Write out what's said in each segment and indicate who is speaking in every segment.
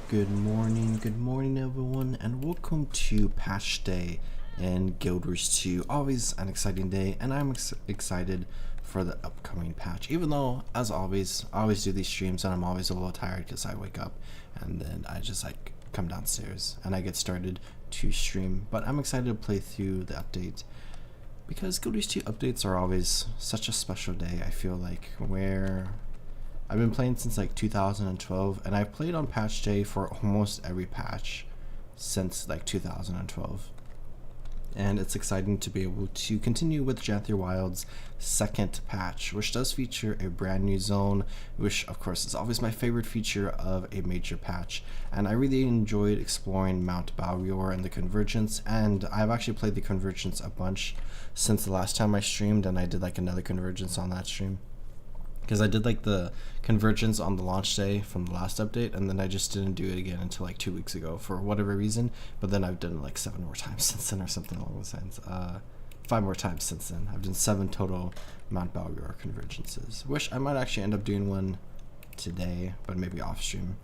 Speaker 1: Good morning everyone, and welcome to patch day in Guild Wars 2. Always an exciting day, and I'm excited for the upcoming patch. Even though, as always, I always do these streams and I'm always a little tired because I wake up and then I just like come downstairs and I get started to stream. But I'm excited to play through the update because Guild Wars 2 updates are always such a special day. I feel like where I've been playing since like 2012, and I've played on patch day for almost every patch since like 2012. And it's exciting to be able to continue with Janthir Wilds' second patch, which does feature a brand new zone, which of course is always my favorite feature of a major patch. And I really enjoyed exploring Mount Balrior and the Convergence, and I've actually played the Convergence a bunch since the last time I streamed, and I did like another Convergence on that stream. Because I did like the Convergence on the launch day from the last update, and then I just didn't do it again until like 2 weeks ago for whatever reason. But then I've done it like 7 more times since then, or something along those lines. 5 more times since then. I've done 7 total Mount Balrior Convergences, which I might actually end up doing one today, but maybe off stream.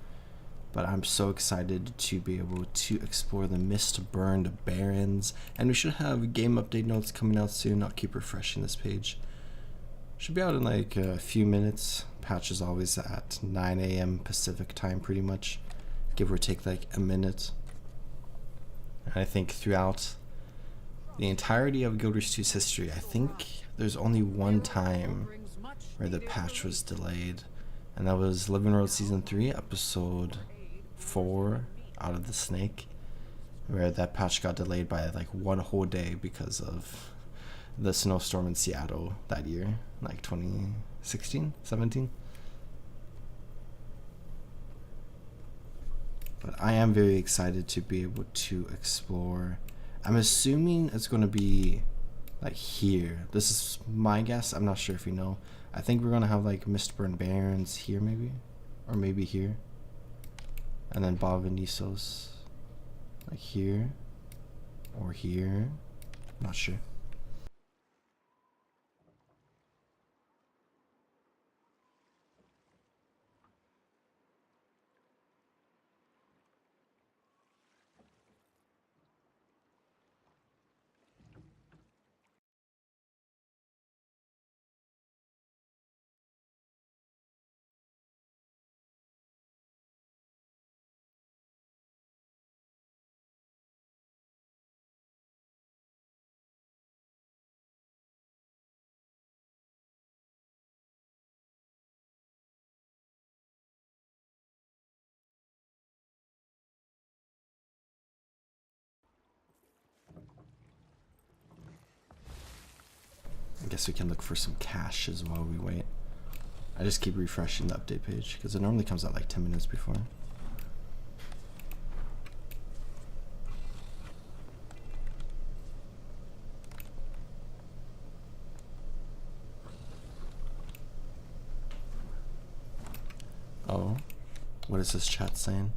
Speaker 1: But I'm so excited to be able to explore the Mistburned Barrens, and we should have game update notes coming out soon. I'll keep refreshing this page. Should be out in like a few minutes. Patch is always at 9 a.m. Pacific time, pretty much, give or take like a minute. And I think throughout the entirety of Guild Wars 2's history, I think there's only one time where the patch was delayed, and that was Living Road Season 3, Episode 4, Out of the Snake, where that patch got delayed by like 1 whole day because of the snowstorm in Seattle that year, like 2016, 17. But I am very excited to be able to explore. I'm assuming it's going to be like here. This is my guess. I'm not sure if you know. I think we're going to have like Mistburned Barrens here maybe, or maybe here. And then Bavanisos like here or here. I'm not sure. I guess we can look for some caches while we wait. I just keep refreshing the update page because it normally comes out like 10 minutes before. Oh, what is this chat saying?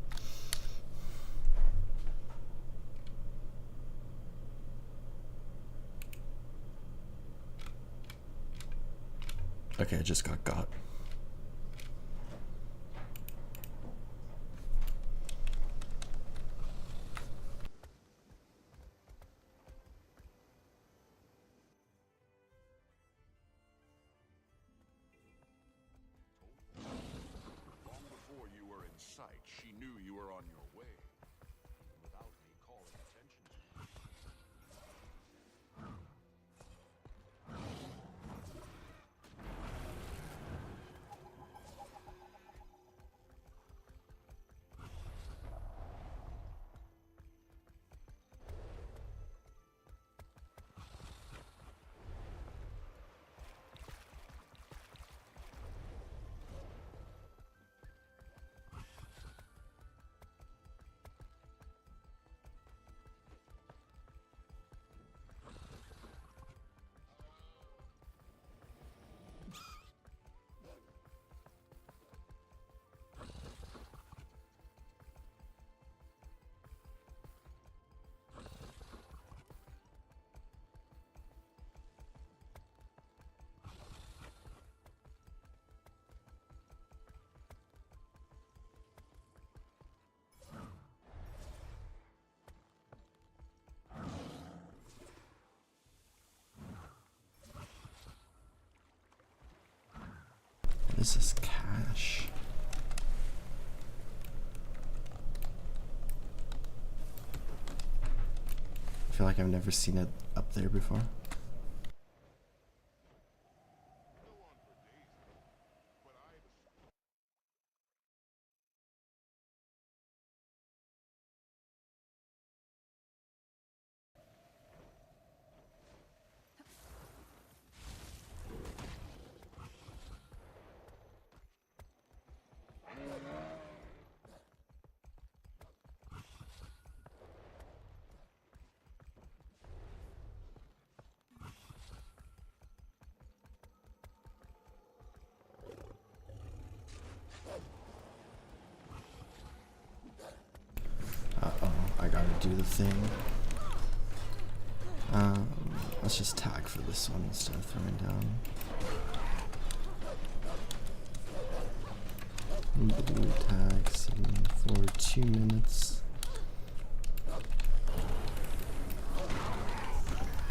Speaker 1: Okay, I just got.
Speaker 2: Long before you were in sight, she knew you were on your way, without me calling attention to you.
Speaker 1: is this cache? I feel like I've never seen it up there before. Uh-oh, I gotta do the thing. Let's just tag for this one instead of throwing down. Blue tag 7 for 2 minutes.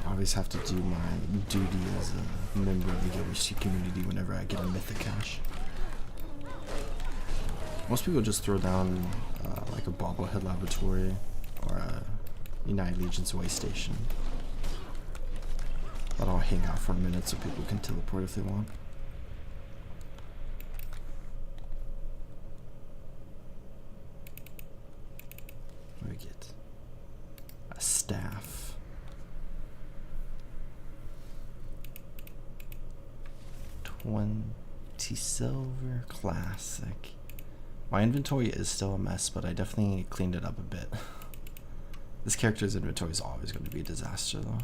Speaker 1: I always have to do my duty as a member of the GW2 community whenever I get a mythic cache. Most people just throw down like a bobblehead laboratory or a United Legion's way station. But I'll hang out for a minute so people can teleport if they want. What do we get? A staff. $20 silver, classic. My inventory is still a mess, but I definitely cleaned it up a bit. This character's inventory is always going to be a disaster, though.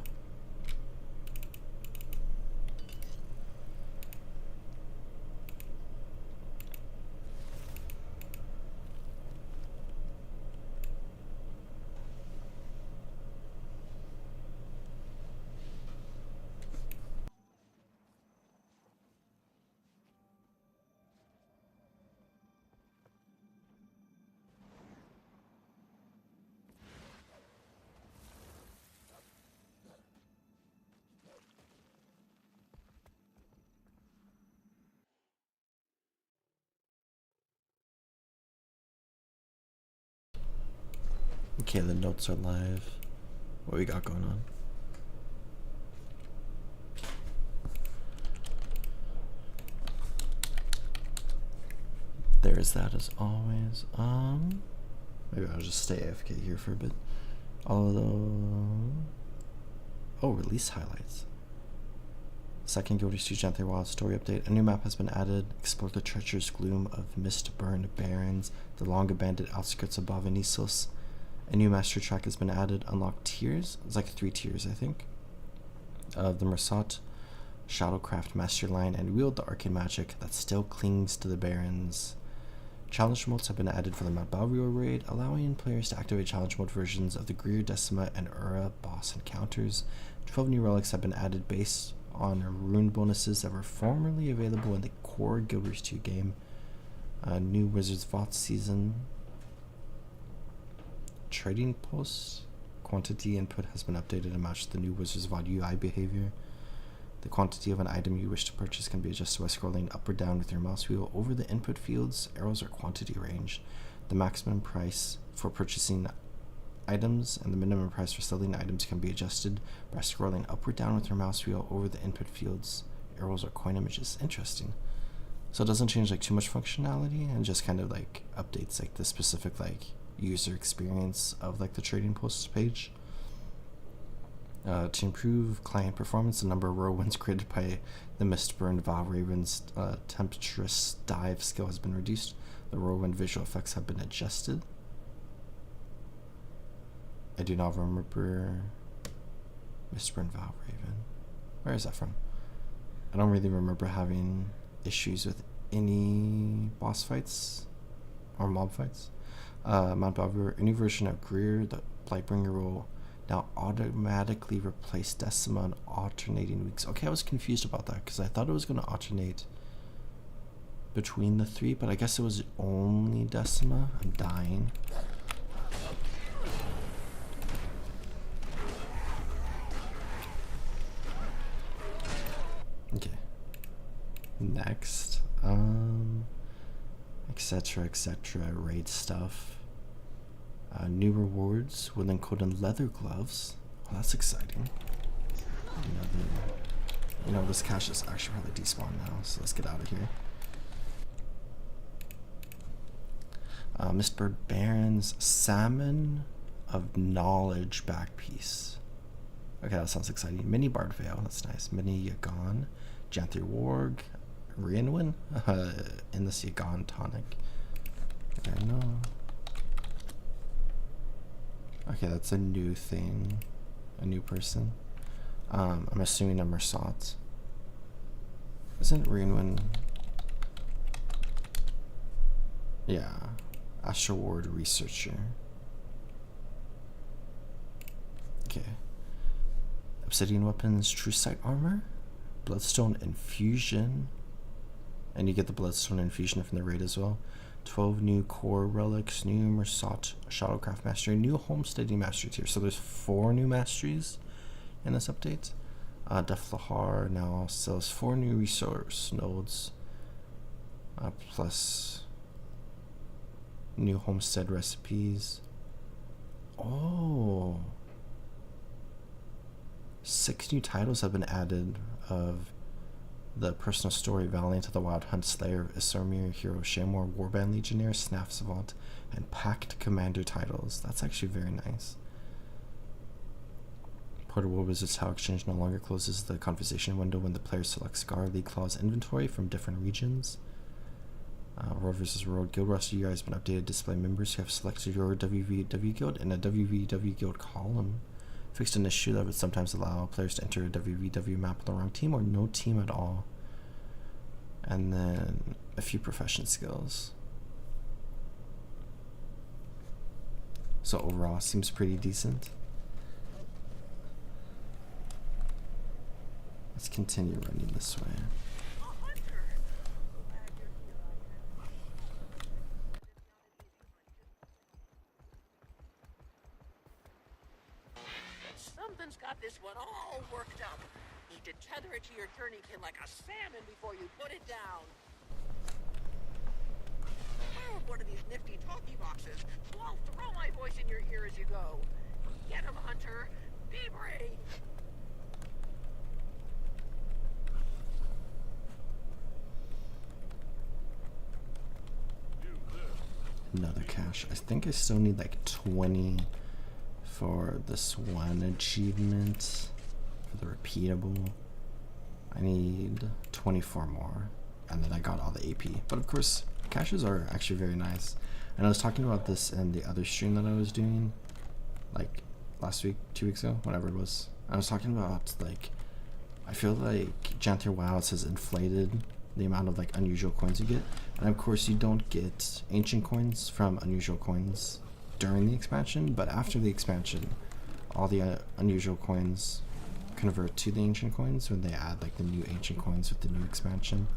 Speaker 1: Okay, the notes are live. What we got going on? There's that as always. Maybe I'll just stay AFK here for a bit. Although, oh, release highlights. Second GW2 Janthir Wilds story update. A new map has been added. Explore the treacherous gloom of Mistburned Barrens, the long abandoned outskirts of Bavanisos. A new master track has been added. Unlock tiers. It's like 3 tiers, I think. Of the Mersat, Shadowcraft Master Line, and wield the arcane magic that still clings to the Barrens. Challenge modes have been added for the Mount Balrior raid, allowing players to activate challenge mode versions of the Greer, Decima, and Ura boss encounters. 12 new relics have been added based on rune bonuses that were formerly available in the core GW2 game. New Wizard's Vault season. Trading post quantity input has been updated to match the new Wizard's Vault UI behavior. The quantity of an item you wish to purchase can be adjusted by scrolling up or down with your mouse wheel over the input fields, arrows, or quantity range. The maximum price for purchasing items and the minimum price for selling items can be adjusted by scrolling up or down with your mouse wheel over the input fields, arrows, or coin images. Interesting. So it doesn't change like too much functionality and just kind of like updates like the specific like user experience of like the trading posts page. To improve client performance, the number of whirlwinds created by the Mistburned Barrens tempestuous dive skill has been reduced. The whirlwind visual effects have been adjusted. I do not remember Mistburned Barrens. Where is that from? I don't really remember having issues with any boss fights or mob fights. Mount Balrior, a new version of Greer, the Blightbringer will now automatically replace Decima in alternating weeks. Okay, I was confused about that because I thought it was going to alternate between the 3, but I guess it was only Decima. I'm dying. Okay. Next. etc., etc. Raid stuff. New rewards with encoded leather gloves. Oh, that's exciting. This cache is actually probably despawned now, so let's get out of here. Mistburned Barrens, Salmon of Knowledge back piece. Okay, that sounds exciting. Mini Bard Veil, that's nice. Mini Yagon, Janthir Wilds, Rianwin, in this Yagon tonic. Okay, no. Okay, that's a new thing. A new person. I'm assuming a Mersat. Isn't Rianwin? Yeah. Astral Ward Researcher. Okay. Obsidian Weapons, True Sight Armor, Bloodstone Infusion, and you get the Bloodstone Infusion from the raid as well. 12 new Core Relics, new Mersat Shadowcraft Mastery, new Homesteading Mastery tier. So there's 4 new masteries in this update. Deflahar now sells 4 new resource nodes, plus new homestead recipes. Oh, 6 new titles have been added of the personal story Valiant of the Wild Hunt, Slayer of Isarmir, Hero Shamor, Warband Legionnaire, Snaf Savant, and Pact Commander titles. That's actually very nice. Portable Wizard's Tile Exchange no longer closes the conversation window when the player selects Scar League Claw's inventory from different regions. Road vs. Road Guild roster UI has been updated to display members who have selected your WVW guild in a WVW guild column. Fixed an issue that would sometimes allow players to enter a WVW map with the wrong team or no team at all. And then a few profession skills. So overall, seems pretty decent. Let's continue running this way.
Speaker 3: Something's got this one all worked up. Need to tether it to your journey pin like a salmon before you put it down. Borrow one of these nifty talkie boxes, so I'll throw my voice in your ear as you go. Get him, Hunter. Be brave.
Speaker 1: Another cache. I think I still need like 20 for this one achievement for the repeatable. I need 24 more, and then I got all the AP. But of course, caches are actually very nice. And I was talking about this in the other stream that I was doing, like last week, 2 weeks ago, whatever it was. I was talking about, like, I feel like Janthir Wilds has inflated the amount of like unusual coins you get, and of course you don't get ancient coins from unusual coins during the expansion, but after the expansion all the unusual coins convert to the ancient coins when they add like the new ancient coins with the new expansion.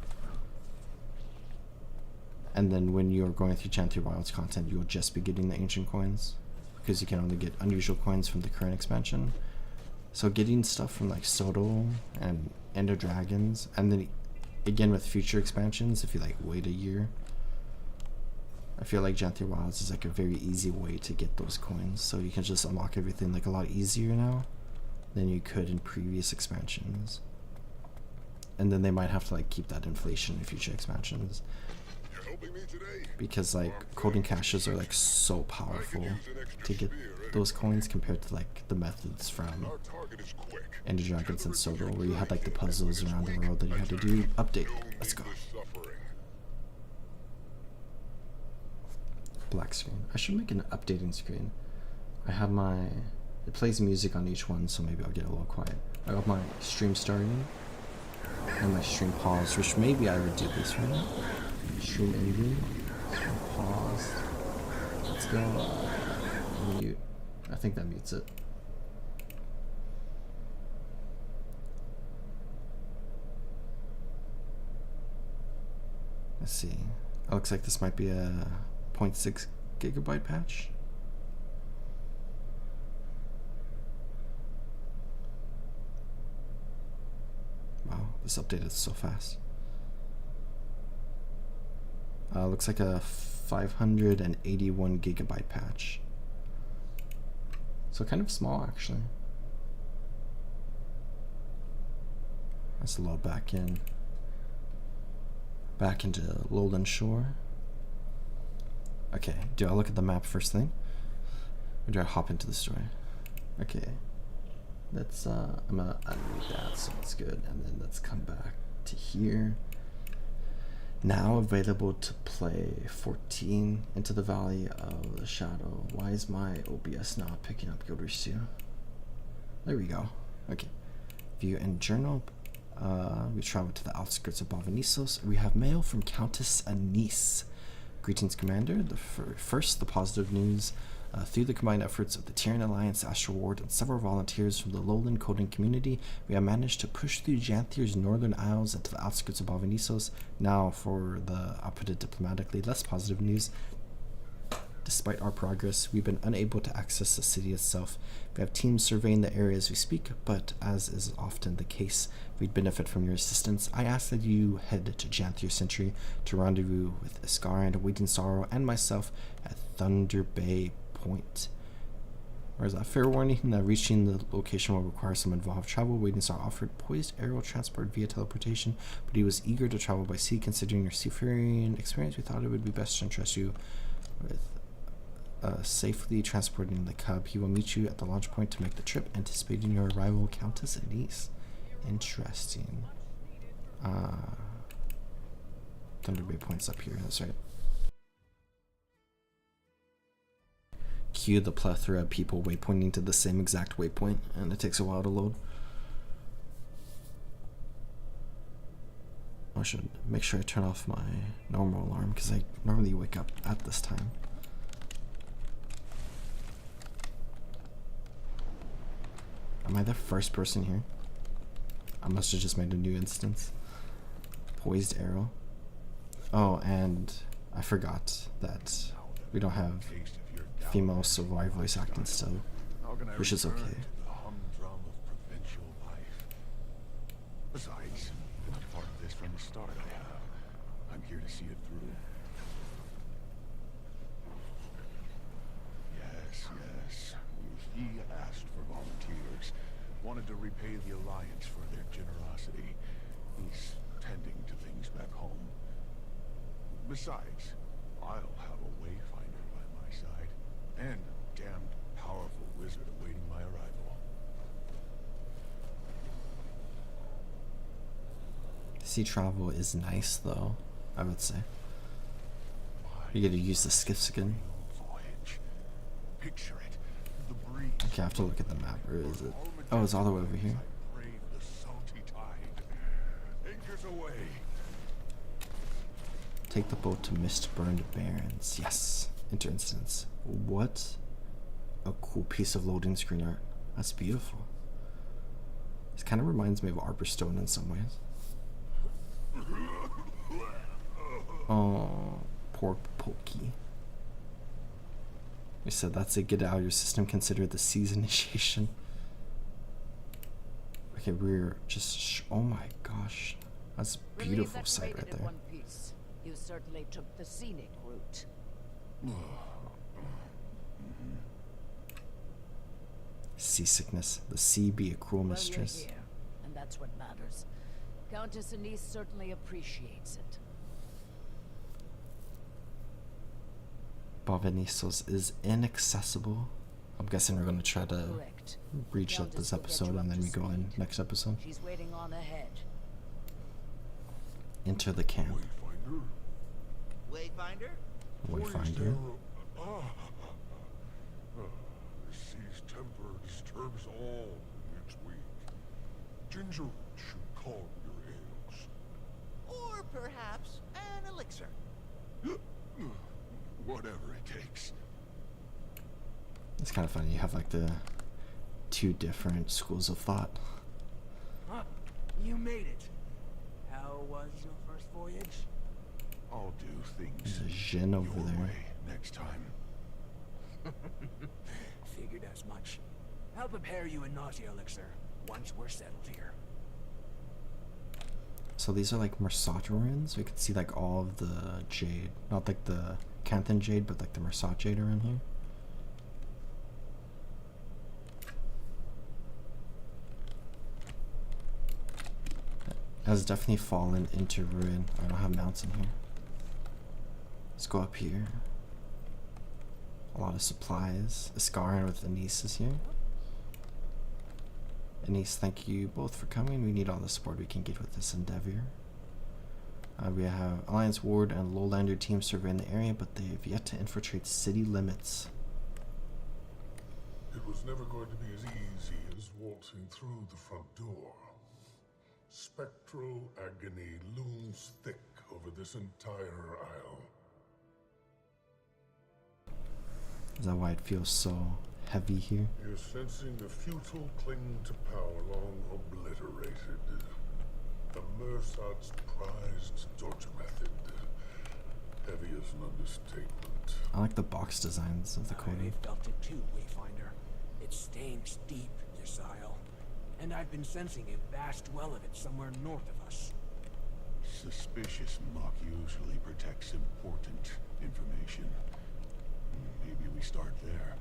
Speaker 1: And then when you're going through Janthir Wilds content, you'll just be getting the ancient coins because you can only get unusual coins from the current expansion. So getting stuff from like Soto and Ender Dragons, and then again with future expansions, if you like wait a year, I feel like Janthir Wilds is like a very easy way to get those coins. So you can just unlock everything like a lot easier now than you could in previous expansions. And then they might have to like keep that inflation in future expansions, because like coding caches are like so powerful to get those coins compared to like the methods from Ender Dragons and Soto, where you had like the puzzles around the world that you had to do. Update. Let's go. Black screen. I should make an updating screen. I have my, it plays music on each one, so maybe I'll get a little quiet. I got my stream starting and my stream pause, which maybe I would do this right now. Stream ending. Pause. Let's go. Mute. I think that mutes it. Let's see. It looks like this might be a 0.6 gigabyte patch. Wow, this updated so fast. Looks like a 581 gigabyte patch. So kind of small, actually. Let's load back in. Back into Lowland Shore. Okay, do I look at the map first thing? Or do I hop into the story? Okay. Let's, I'm gonna unmute that so it's good. And then let's come back to here. Now available to play 14 Into the Valley of the Shadow. Why is my OBS not picking up Guild Wars 2? There we go. Okay. View and journal. We travel to the outskirts of Bavanisos. We have mail from Countess Anise. Greetings, Commander. First, the positive news. Through the combined efforts of the Tyrian Alliance, Astral Ward, and several volunteers from the lowland coding community, we have managed to push through Janthir's northern isles into the outskirts of Bavanisos. Now, for the, I'll put it diplomatically, less positive news. Despite our progress, we've been unable to access the city itself. We have teams surveying the area as we speak, but as is often the case, we'd benefit from your assistance. I ask that you head to Janthir Century to rendezvous with Iskar and Waiting Sorrow and myself at Thunder Bay Point. Or is that fair warning? Reaching the location will require some involved travel. Waiting Sorrow offered poised aerial transport via teleportation, but he was eager to travel by sea. Considering your seafaring experience, we thought it would be best to entrust you with safely transporting the cub. He will meet you at the launch point to make the trip, anticipating your arrival, Countess Anise. Interesting. Thunder Bay Point's up here, that's right. Cue the plethora of people waypointing to the same exact waypoint, and it takes a while to load. I should make sure I turn off my normal alarm, because I normally wake up at this time. Am I the first person here? I must have just made a new instance. Poised arrow. Oh, and I forgot that we don't have female Savoy voice acting still, which is okay.
Speaker 2: Besides, it's part of this from the start. I'm here to see it through. Yes. He asked for volunteers. Wanted to repay the Alliance for their generosity. He's tending to things back home. Besides, I'll have a wayfinder by my side, and a damned powerful wizard awaiting my arrival.
Speaker 1: Sea travel is nice, though, I would say. You get to use the skiffs again.
Speaker 2: Voyage. Picture it. The breeze.
Speaker 1: Okay, I have to look at the map. Where is it? Oh, it's all the way over here.
Speaker 2: I crave the salty tide. Anchors away.
Speaker 1: Take the boat to Mistburned Barrens. Yes. Enter instance. What a cool piece of loading screen art. That's beautiful. This kind of reminds me of Arborstone in some ways. Oh, poor Pokey. We said that's a get out of your system. Consider the sea's initiation. Okay, we're just. Oh my gosh. That's a beautiful sight right there.
Speaker 4: You certainly took the scenic route.
Speaker 1: Seasickness. The sea be a cruel mistress.
Speaker 4: Well, you're here, and that's what matters. Countess Anise certainly appreciates it.
Speaker 1: Bavanisos is inaccessible. I'm guessing we're going to try to
Speaker 4: Correct.
Speaker 1: reach up this episode and then we go in next episode.
Speaker 4: She's waiting on ahead.
Speaker 1: Enter the camp.
Speaker 2: Wayfinder?
Speaker 1: Wayfinder.
Speaker 2: The sea's temper disturbs all in its wake. Ginger should calm your ails.
Speaker 5: Or perhaps an elixir.
Speaker 2: Whatever it takes.
Speaker 1: It's kind of funny. You have like the two different schools of thought.
Speaker 6: Huh, you made it. How was your first voyage?
Speaker 2: I'll do things
Speaker 1: There's a Jin over
Speaker 2: your
Speaker 1: there.
Speaker 2: way next time.
Speaker 6: Figured as much. I'll prepare you a nausea elixir once we're settled here.
Speaker 1: So these are like Mersat ruins. We could see like all of the jade, not like the Canthan jade, but like the Mersat jade around here. Has definitely fallen into ruin. I don't have mounts in here. Let's go up here. A lot of supplies. Iskaran with Anise is here. Anise, thank you both for coming. We need all the support we can get with this endeavor. We have Alliance Ward and Lowlander teams surveying the area, but they have yet to infiltrate city limits.
Speaker 7: It was never going to be as easy as waltzing through the front door. Spectral agony looms thick over this entire isle.
Speaker 1: Is that why it feels so heavy here?
Speaker 7: You're sensing the futile cling to power long obliterated. The Mersat's prized torture method. Heavy as an understatement.
Speaker 1: I like the box designs of the coding.
Speaker 6: I felt it too, Wayfinder. It stains deep, this isle. And I've been sensing a vast well of it somewhere north of us.
Speaker 2: Suspicious muck usually protects important information. Maybe we start there.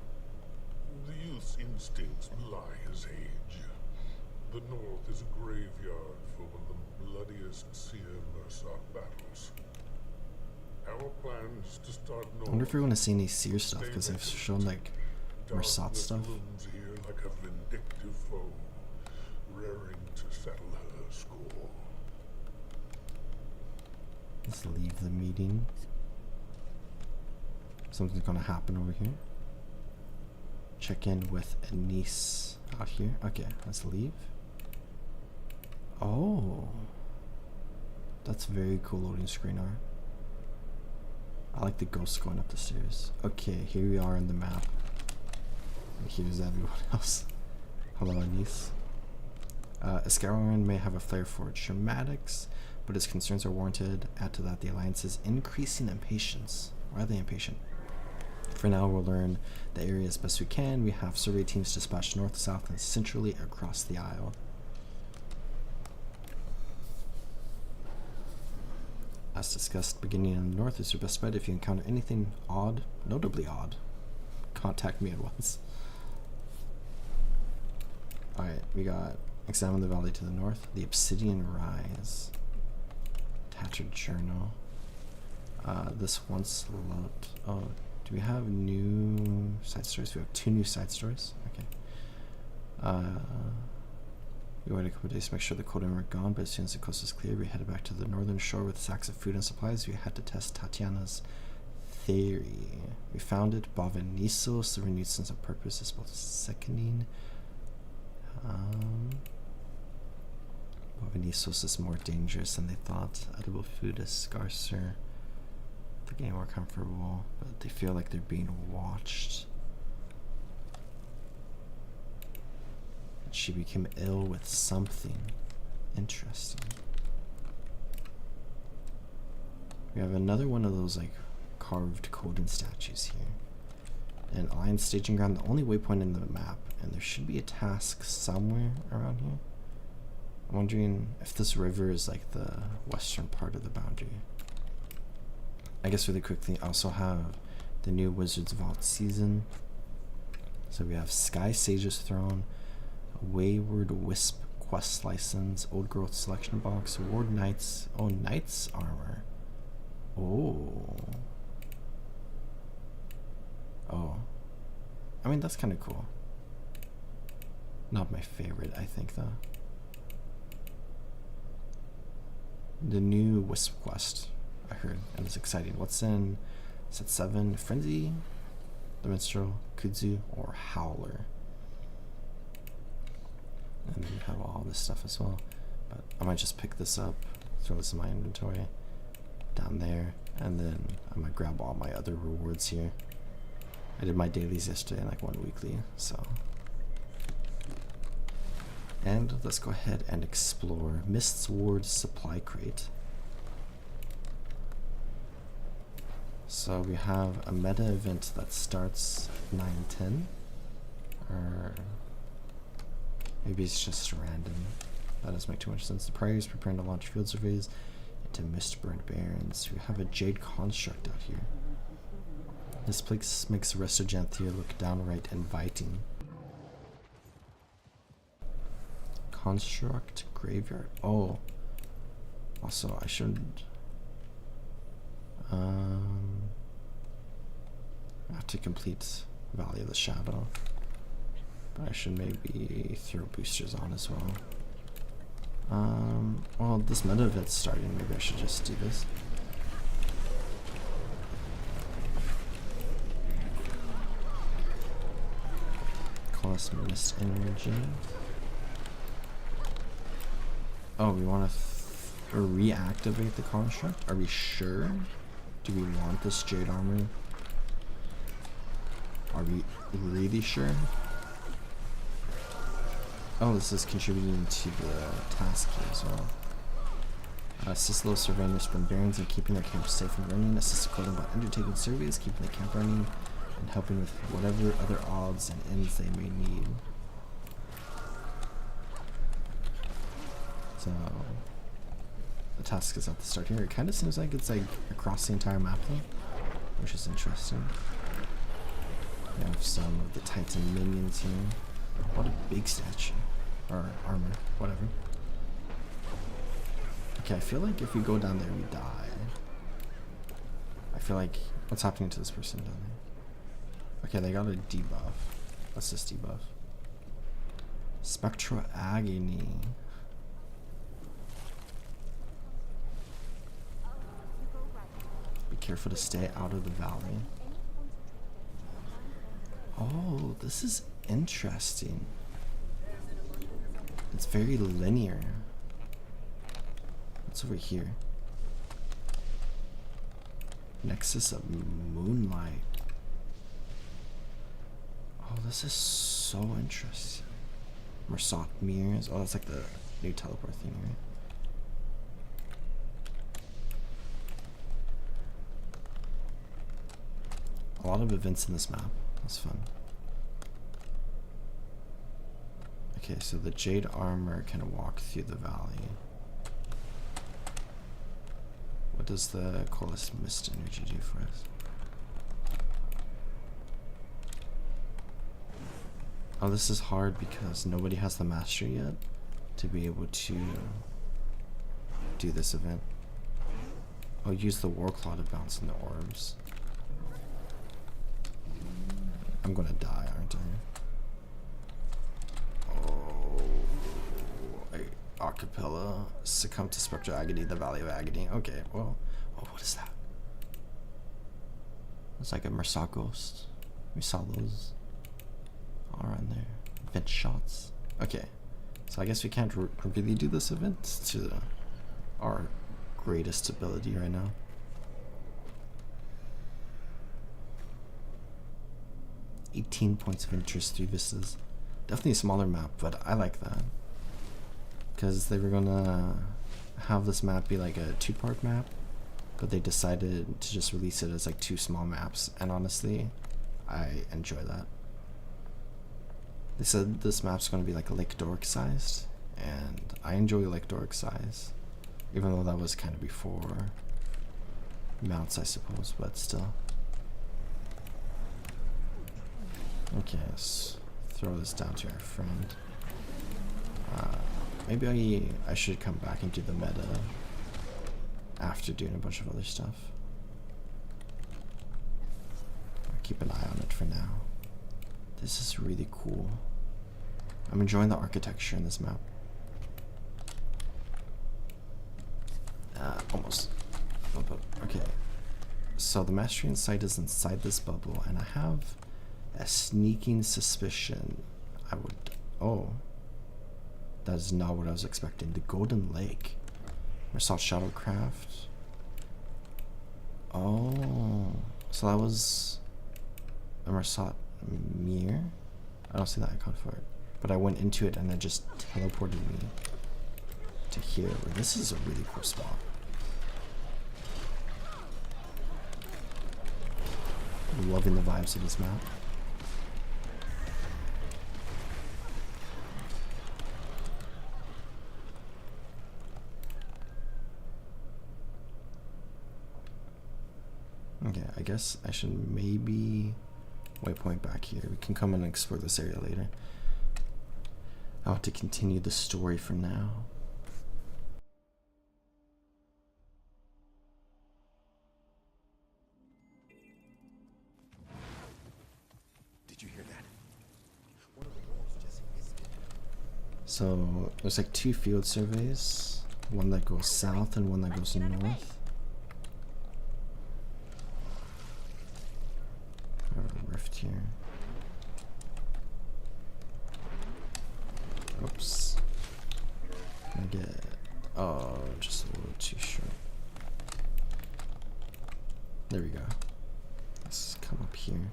Speaker 7: The youth's instincts belie his age. The north is a graveyard for one of the bloodiest Seer Mersat battles. Our plan is to start north.
Speaker 1: I wonder if we're going to see any Seer stuff, because they've shown like Mersat stuff.
Speaker 7: Looms here like a vindictive foe, raring to settle her score.
Speaker 1: Let's leave the meeting. Something's going to happen over here. Check in with Anise out here. Okay, let's leave. Oh, that's very cool loading screen art. I like the ghosts going up the stairs. Okay, here we are in the map. And here's everyone else. Hello, Anise. Iskaran may have a flair for dramatics, but his concerns are warranted. Add to that the Alliance's increasing impatience. Why are they impatient? For now, we'll learn the area as best we can. We have survey teams dispatched north, south, and centrally across the Isle. As discussed, beginning in the north is your best bet. If you encounter anything odd, notably odd, contact me at once. Alright, we got examine the valley to the north, the Obsidian Rise, Tattered Journal. This once loved. Oh, do we have new side stories? We have 2 new side stories. Okay. We waited a couple days to make sure the coding were gone, but as soon as the coast was clear, we headed back to the northern shore with sacks of food and supplies. We had to test Tatiana's theory. We found it. Bovenisos, the renewed sense of purpose, is both sickening. Bovenisos is more dangerous than they thought. Edible food is scarcer. They're getting more comfortable, but they feel like they're being watched. She became ill with something interesting. We have another one of those like carved Coden statues here. An Alliance staging ground, the only waypoint in the map, and there should be a task somewhere around here. I'm wondering if this river is like the western part of the boundary. I guess really quickly, I also have the new Wizard's Vault season. So we have Sky Sage's Throne, Wayward Wisp quest license, Old Growth selection box, Ward Knights, oh, Knights armor. Oh. Oh. I mean, that's kind of cool. Not my favorite, I think, though. The new Wisp quest, I heard, and it's exciting. What's in set 7? Frenzy, the Minstrel, Kudzu, or Howler. And then you have all this stuff as well. But I might just pick this up, throw this in my inventory, down there, and then I might grab all my other rewards here. I did my dailies yesterday and like 1 weekly, so. And let's go ahead and explore Mist's Ward supply crate. So we have a meta event that starts 9:10, or maybe it's just random. That doesn't make too much sense. The Priory is preparing to launch field surveys into Mistburned Barrens. We have a jade construct out here. This place makes the rest of Janthir look downright inviting. Construct graveyard. Oh. Also, I should. I have to complete Valley of the Shadow. But I should maybe throw boosters on as well. Well, this meta event's starting. Maybe I should just do this. Cost Mist Energy. Oh, we want to reactivate the construct? Are we sure? Do we want this jade armor? Are we really sure? Oh, this is contributing to the task here as well. Assist those surveying Mistburned Barrens and keeping their camp safe and running. Assist the clothing by undertaking surveys, keeping the camp running, and helping with whatever other odds and ends they may need. So, the task is at the start here. It kind of seems like it's like across the entire map though, which is interesting. We have some of the Titan minions here. What a big statue. Or armor, whatever. Okay, I feel like if we go down there, we die. I feel like, what's happening to this person down there? Okay, they got a debuff. What's this debuff? Spectral Agony. Be careful to stay out of the valley. Oh, this is interesting. It's very linear. What's over here? Nexus of Moonlight. Oh, this is so interesting. Mersat Mirrors. Oh, that's like the new teleport thing, right? A lot of events in this map. That's fun. Okay, so the jade armor can walk through the valley. What does the Coalesced Mist Energy do for us? Oh, this is hard because nobody has the mastery yet to be able to do this event. I'll use the Warclaw to bounce in the orbs. I'm gonna die, aren't I? Acapella, succumb to Spectral Agony, the Valley of Agony. Okay, well, oh, what is that? It's like a Mersat Ghost. We saw those all around there. Vent shots. Okay, so I guess we can't really do this event to our greatest ability right now. $18 points of interest, 3 vistas. Definitely a smaller map, but I like that. Because they were gonna have this map be like a 2-part map, but they decided to just release it as like 2 small maps, and honestly, I enjoy that. They said this map's gonna be like Lake Dork sized, and I enjoy Lake Dork size, even though that was kind of before mounts, I suppose, but still. Okay, let's throw this down to our friend. Maybe I should come back and do the meta after doing a bunch of other stuff. I'll keep an eye on it for now. This is really cool. I'm enjoying the architecture in this map. Almost. Okay. So the Mastrian site is inside this bubble, and I have a sneaking suspicion I would... Oh. That is not what I was expecting. The Golden Lake. Mersat Shadowcraft. Oh. So that was a Mersat Mirror? I don't see the icon for it. But I went into it and it just teleported me to here. This is a really cool spot. I'm loving the vibes of this map. I guess I should maybe waypoint back here. We can come and explore this area later. I want to continue the story for now.
Speaker 5: Did you hear that? One of the wolves just hissed it.
Speaker 1: So there's like 2 field surveys, one that goes south and one that goes north. I have a rift here. Oops. Can I get... Oh, just a little too short. There we go. Let's come up here.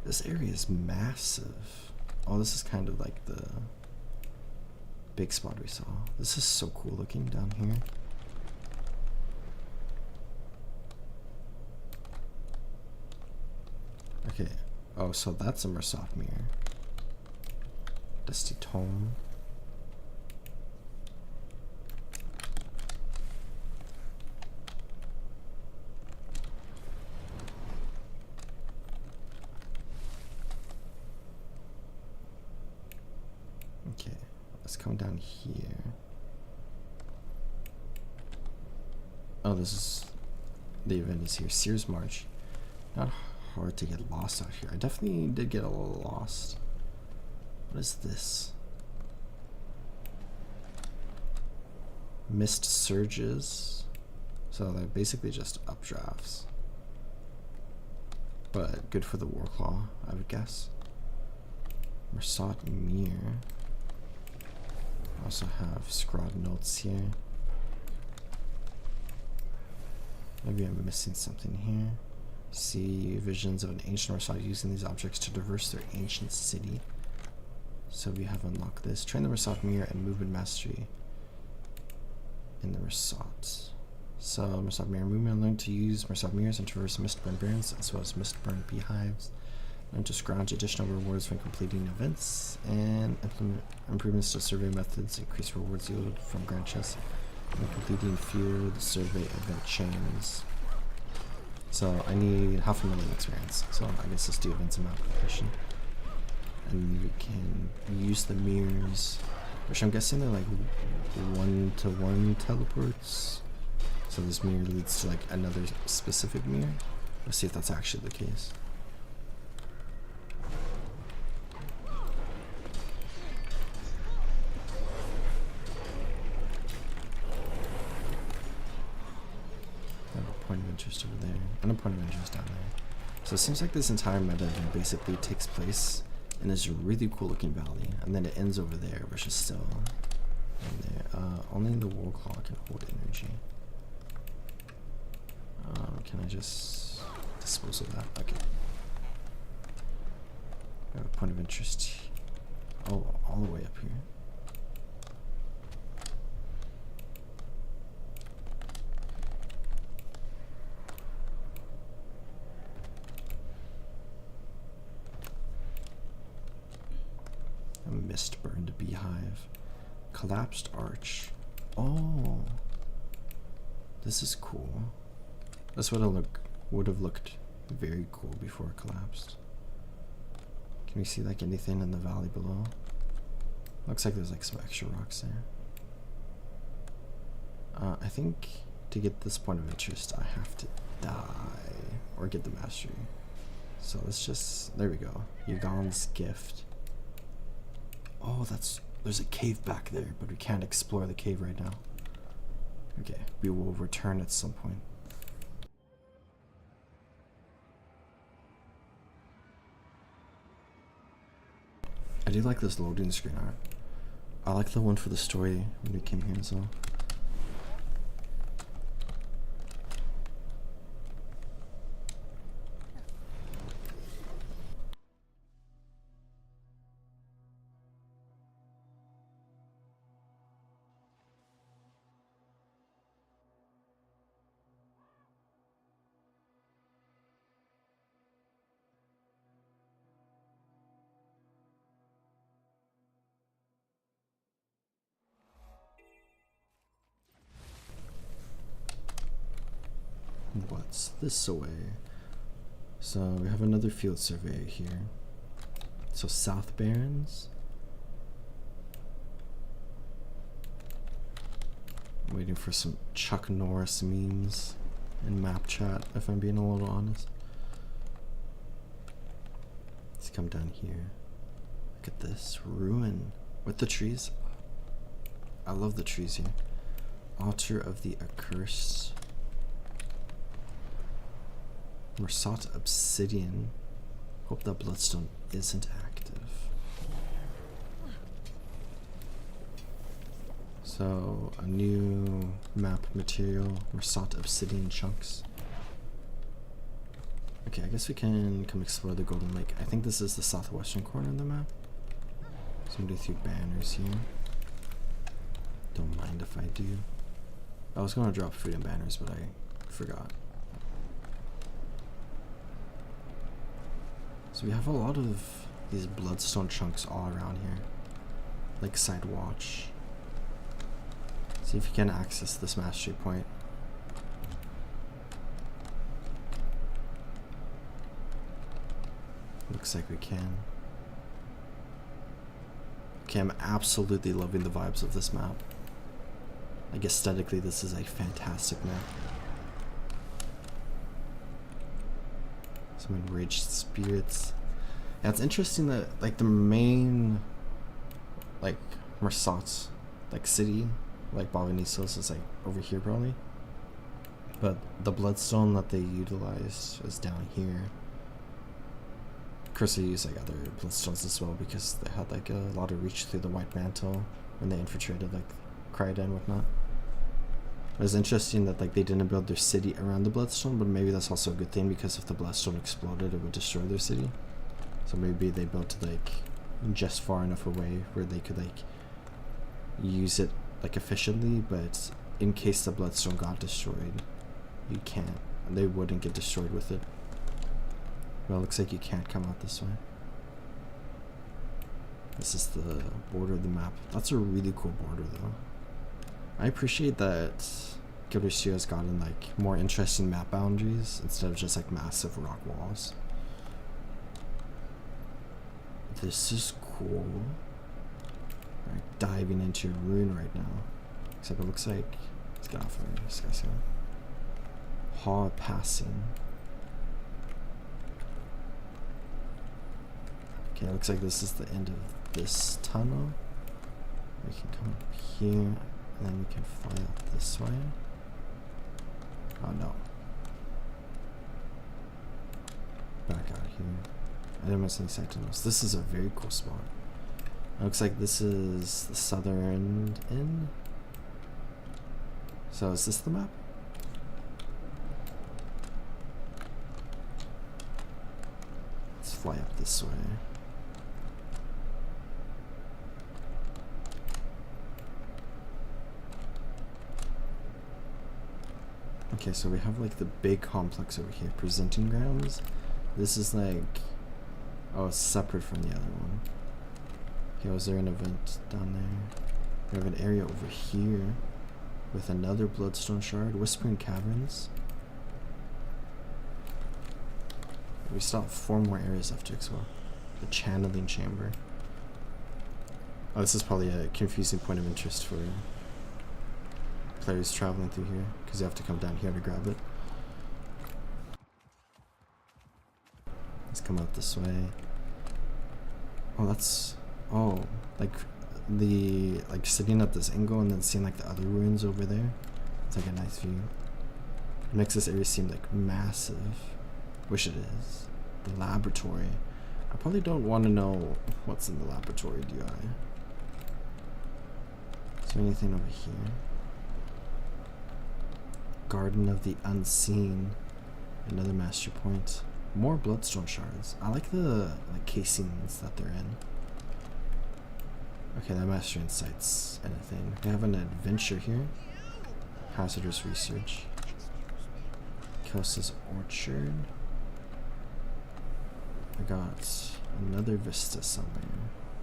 Speaker 1: This area is massive. Oh, this is kind of like the big spot we saw. This is so cool looking down here. Okay. Oh, so that's a Mersoft mirror. Dusty Tome. Okay, let's come down here. Oh, this is the event is here. Sears March. Not hard to get lost out here. I definitely did get a little lost. What is this? Mist surges. So they're basically just updrafts. But good for the Warclaw, I would guess. Mersoft Mirror. Also have Scrod notes here. Maybe I'm missing something here. See visions of an ancient Mersoft using these objects to traverse their ancient city. So we have unlocked this. Train the Mersoft Mirror and movement mastery in the Mersoft. So Mersoft Mirror movement, learn to use Mersoft Mirrors and traverse Mistburned Barrens as well as Mistburned Beehives. Learn to scrounge additional rewards when completing events and implement improvements to survey methods, increase rewards yielded from grand chests when completing field survey event chains. So I need 500,000 experience. So I guess let's do events amount completion. And we can use the mirrors, which I'm guessing they're like 1-to-1 teleports. So this mirror leads to like another specific mirror. Let's see if that's actually the case. I have a point of interest over there, and a point of interest down there. So it seems like this entire meta event basically takes place in this really cool looking valley, and then it ends over there, which is still in there. Only the Warclaw can hold energy. Can I just dispose of that? Okay. I have a point of interest. Oh, all the way up here. A Mistburned Beehive. Collapsed Arch. Oh. This is cool. This would have looked very cool before it collapsed. Can we see like anything in the valley below? Looks like there's like some extra rocks there. I think to get this point of interest I have to die or get the mastery. So let's just, there we go. Yugon's Gift. Oh, there's a cave back there, but we can't explore the cave right now. Okay, we will return at some point. I do like this loading screen art. I like the one for the story when we came here as well. What's this away? So we have another field surveyor here. So South Barrens. I'm waiting for some Chuck Norris memes in map chat, if I'm being a little honest. Let's come down here. Look at this ruin with the trees. I love the trees here. Altar of the Accursed. Mersat Obsidian. Hope that bloodstone isn't active. So, a new map material. Mersat Obsidian chunks. Okay, I guess we can come explore the Golden Lake. I think this is the southwestern corner of the map. Somebody threw banners here. Don't mind if I do. I was going to drop food and banners, but I forgot. So we have a lot of these bloodstone chunks all around here. Like side watch. See if you can access this mastery point. Looks like we can. Okay, I'm absolutely loving the vibes of this map. Like aesthetically, this is a fantastic map. Some enraged spirits. Yeah, it's interesting that like the main like Mersat like city, like Balvanisos is like over here probably. But the bloodstone that they utilized is down here. Of course they use like other bloodstones as well because they had like a lot of reach through the White Mantle when they infiltrated like Kryda and whatnot. It was interesting that like they didn't build their city around the bloodstone, but maybe that's also a good thing because if the bloodstone exploded, it would destroy their city. So maybe they built like just far enough away where they could like use it like efficiently, but in case the bloodstone got destroyed, you can't. They wouldn't get destroyed with it. Well, it looks like you can't come out this way. This is the border of the map. That's a really cool border though. I appreciate that GW2 has gotten like more interesting map boundaries instead of just like massive rock walls. This is cool. Alright, diving into a ruin right now. Except it looks like, let's get off of this guy's here. Hall passing. Okay, it looks like this is the end of this tunnel. We can come up here, and then we can fly out this way. Oh no. Back out here. I didn't miss any sentinels. This is a very cool spot. It looks like this is the southern end. So is this the map? Let's fly up this way. Okay, so we have like the big complex over here, presenting grounds. This is like, oh, it's separate from the other one. Okay, was there an event down there? We have an area over here with another bloodstone shard, Whispering Caverns. We still have 4 more areas left to explore. The channeling chamber. Oh, this is probably a confusing point of interest for players traveling through here, because you have to come down here to grab it. Let's come out this way. Oh, that's, oh, like the, like sitting at this angle and then seeing like the other ruins over there. It's like a nice view. It makes this area seem like massive. Wish it is. The laboratory. I probably don't want to know what's in the laboratory, do I? Is there anything over here? Garden of the Unseen. Another master point. More bloodstone shards. I like the like casings that they're in. Okay, that master insights anything. We have an adventure here. Hazardous research. Kelsa's Orchard. I got another vista somewhere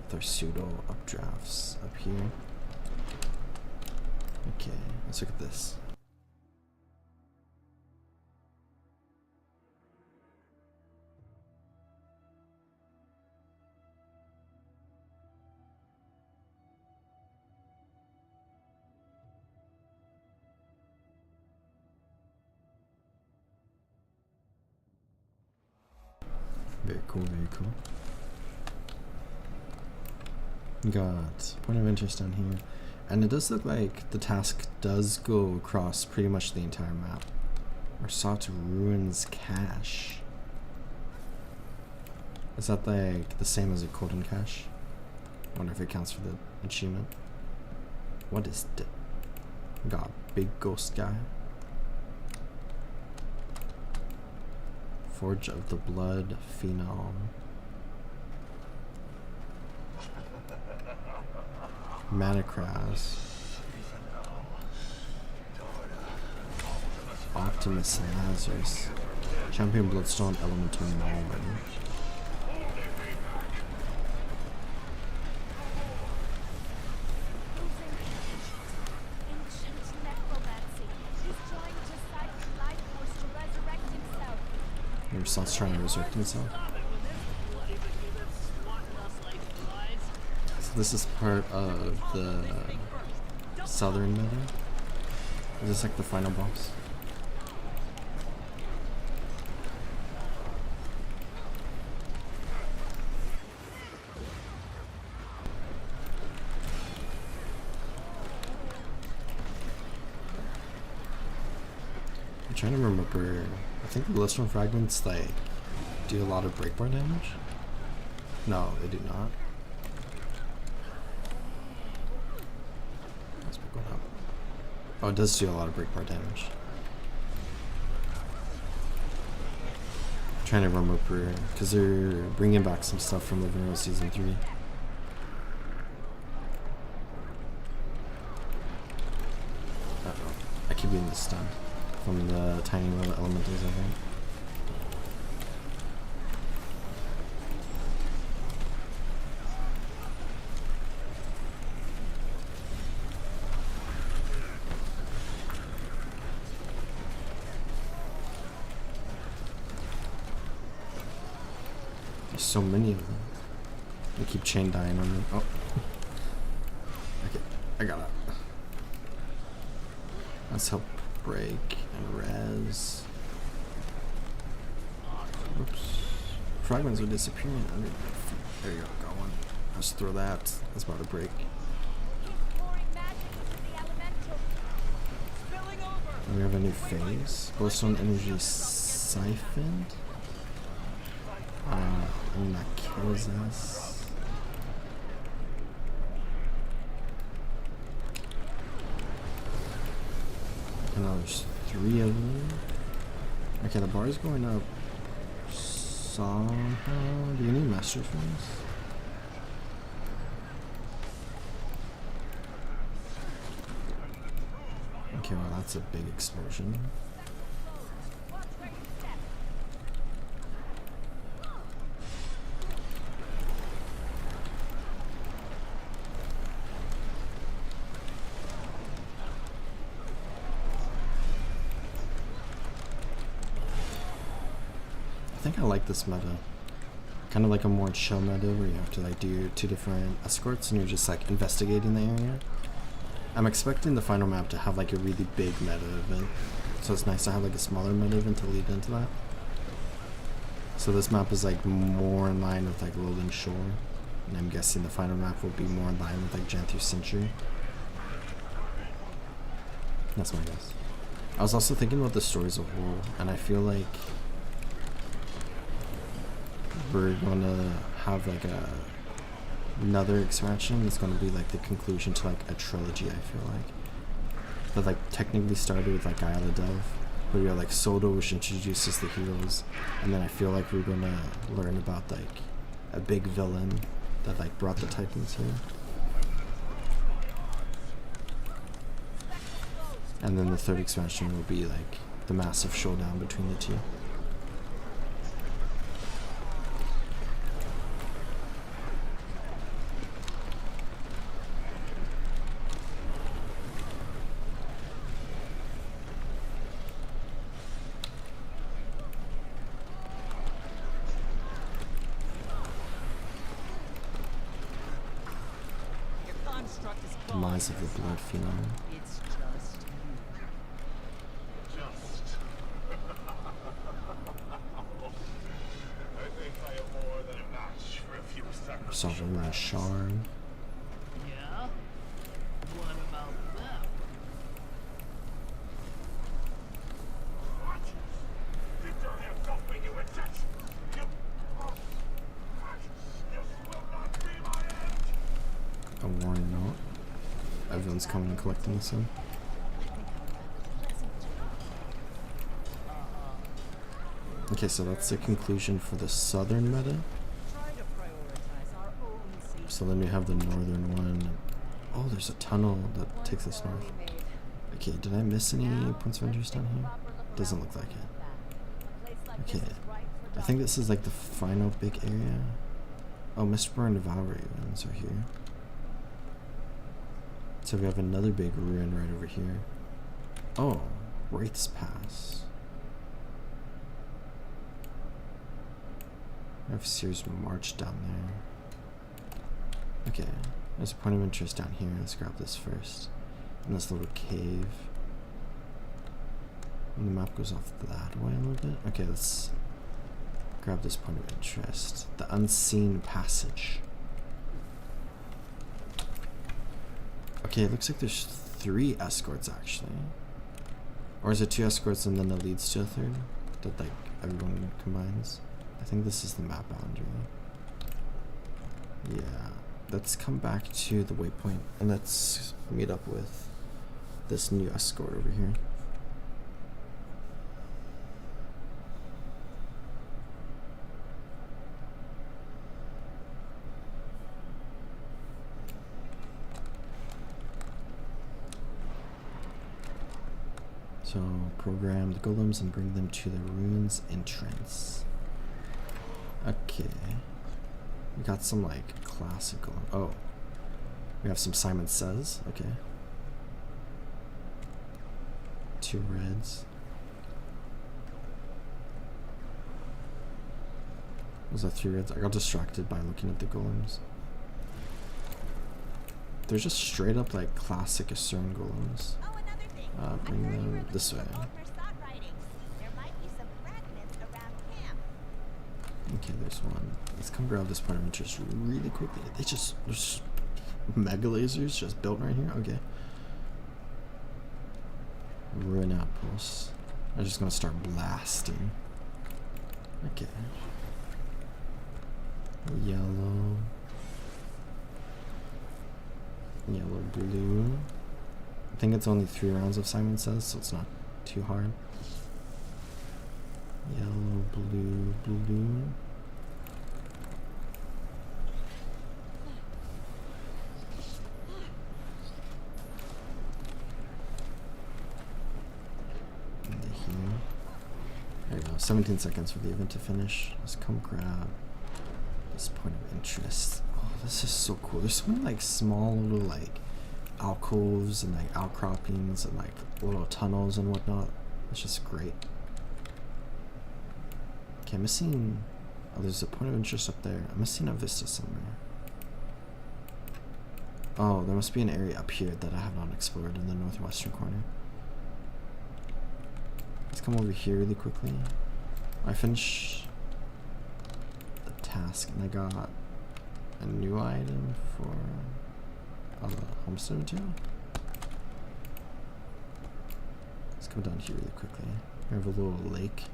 Speaker 1: with our pseudo updrafts up here. Okay, let's look at this. Very cool, very cool. Got point of interest down here. And it does look like the task does go across pretty much the entire map. Or sought ruins cache. Is that like the same as a Coden cache? I wonder if it counts for the achievement. What is it? Got a big ghost guy. Forge of the Blood Phenom. Manacraz. Optimus Lazarus. Champion Bloodstone Elemental Norman. Your son's trying to resurrect himself. So this is part of the southern meta. Is this like the final boss? I'm trying to remember. I think the Bloodstone fragments like do a lot of breakbar damage. No, they do not. Let's pick one up. Oh, it does do a lot of breakbar damage. I'm trying to remember because they're bringing back some stuff from the Vanilla Season 3. Uh-oh. I keep getting stunned from the tiny little elementals, I think. There's so many of them. They keep chain dying on me. Oh. Okay, I got it. Let's help break and res. Oops. Fragments are disappearing under. There you go, got one. Let's throw that. That's about to break. We have a new phase. Glowstone energy siphoned. And that kills us. And now there's 3 of them. Okay, the bar is going up somehow. Do you need master for this? Okay, well that's a big explosion. I think I like this meta. Kind of like a more chill meta where you have to like do 2 different escorts and you're just like investigating the area. I'm expecting the final map to have like a really big meta event. So it's nice to have like a smaller meta event to lead into that. So this map is like more in line with like Lowland Shore. And I'm guessing the final map will be more in line with like Janthir Century. That's my guess. I was also thinking about the story as a whole, and I feel like we're gonna have like another expansion that's gonna be like the conclusion to like a trilogy. I feel like that like technically started with like Isle of Dove, where you're like Soto, which introduces the heroes, and then I feel like we're gonna learn about like a big villain that like brought the Titans here, and then the third expansion will be like the massive showdown between the two. Demise of the Blood Phenom.
Speaker 4: It's just
Speaker 7: I think I
Speaker 1: off a ruined shard.
Speaker 8: Yeah? What about them?
Speaker 2: What? You don't have something you insist. You... This will not be my end.
Speaker 1: A warning note. Everyone's coming and collecting this in. Okay, so that's the conclusion for the southern meta. So then we have the northern one. Oh, there's a tunnel that takes us north. Okay, did I miss any points of interest down here? Doesn't look like it. Okay, I think this is like the final big area. Oh, Mistburned Barrens are here. So we have another big ruin right over here. Oh, Wraith's Pass. I have Sears March down there. Okay, there's a point of interest down here. Let's grab this first. In this little cave. And the map goes off that way a little bit. Okay, let's grab this point of interest. The Unseen Passage. Okay, it looks like there's 3 escorts actually. Or is it 2 escorts and then it leads to a 3rd? That like everyone combines? I think this is the map boundary. Yeah. Let's come back to the waypoint and let's meet up with this new escort over here. So program the golems and bring them to the ruins entrance. Okay. We got some like classical. Oh. We have some Simon Says. Okay. 2 reds. Was that 3 reds? I got distracted by looking at the golems. They're just straight up like classic Asern golems. Bring them this way. Okay, there's one. Let's come grab this point of interest really quickly. There's mega lasers just built right here. Okay. Ruin outposts. I'm just gonna start blasting. Okay. Yellow. Yellow, blue. I think it's only 3 rounds of Simon Says, so it's not too hard. Yellow, blue, blue. And here. There you go. 17 seconds for the event to finish. Let's come grab this point of interest. Oh, this is so cool. There's so many like small little like alcoves and like outcroppings and like little tunnels and whatnot. It's just great. Okay, I'm missing. Oh, there's a point of interest up there. I'm missing a vista somewhere. Oh, there must be an area up here that I have not explored in the northwestern corner. Let's come over here really quickly. I finished the task and I got a new item for homestead material. Let's come down here really quickly. We have a little lake.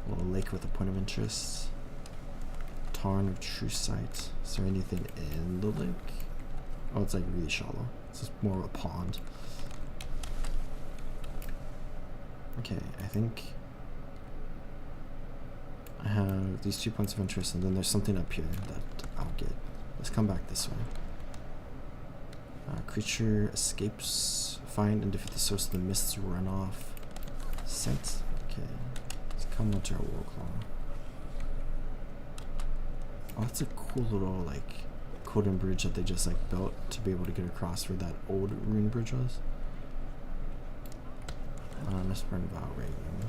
Speaker 1: A little lake with a point of interest. Tarn of True Sight. Is there anything in the lake? Oh, it's like really shallow. It's just more of a pond. Okay, I think I have these 2 points of interest and then there's something up here that I'll get. Let's come back this way. Creature escapes, find and defeat the source of the mist's runoff. Scent. Okay. Let's come onto our Warclaw. Oh, that's a cool little like wooden bridge that they just like built to be able to get across where that old ruin bridge was. Mistburned Barrens.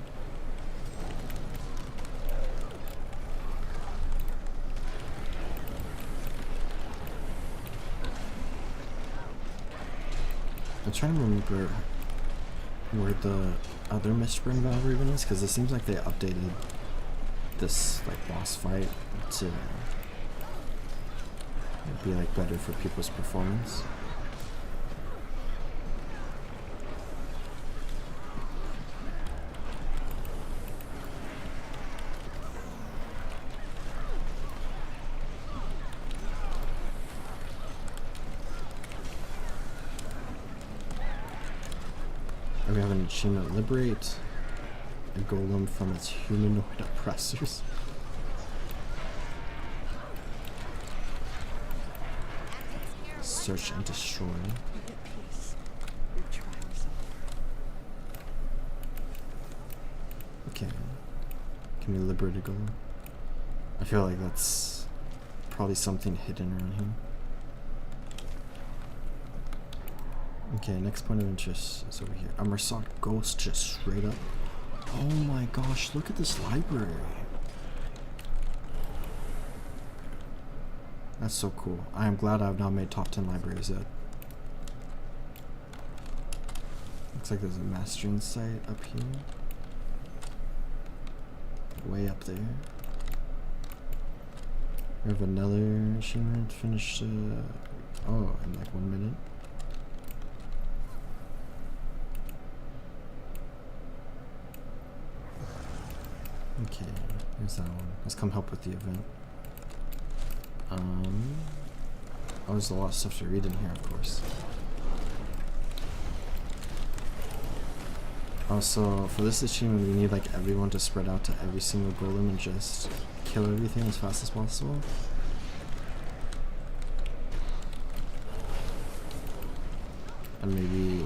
Speaker 1: I'm trying to remember where the other Mistburned Barrens is, because it seems like they updated this like boss fight to be like better for people's performance. We have an achievement: liberate a golem from its humanoid oppressors. Search and destroy. Okay. Can we liberate a golem? I feel like that's probably something hidden around here. Okay, next point of interest is over here. A Mersok ghost just straight up. Oh my gosh, look at this library. That's so cool. I am glad I've not made top 10 libraries yet. Looks like there's a mastering site up here. Way up there. We have another achievement finished, oh, in like 1 minute. Okay, here's that one. Let's come help with the event. Oh, there's a lot of stuff to read in here, of course. Also, for this achievement, we need like everyone to spread out to every single golem and just kill everything as fast as possible. And maybe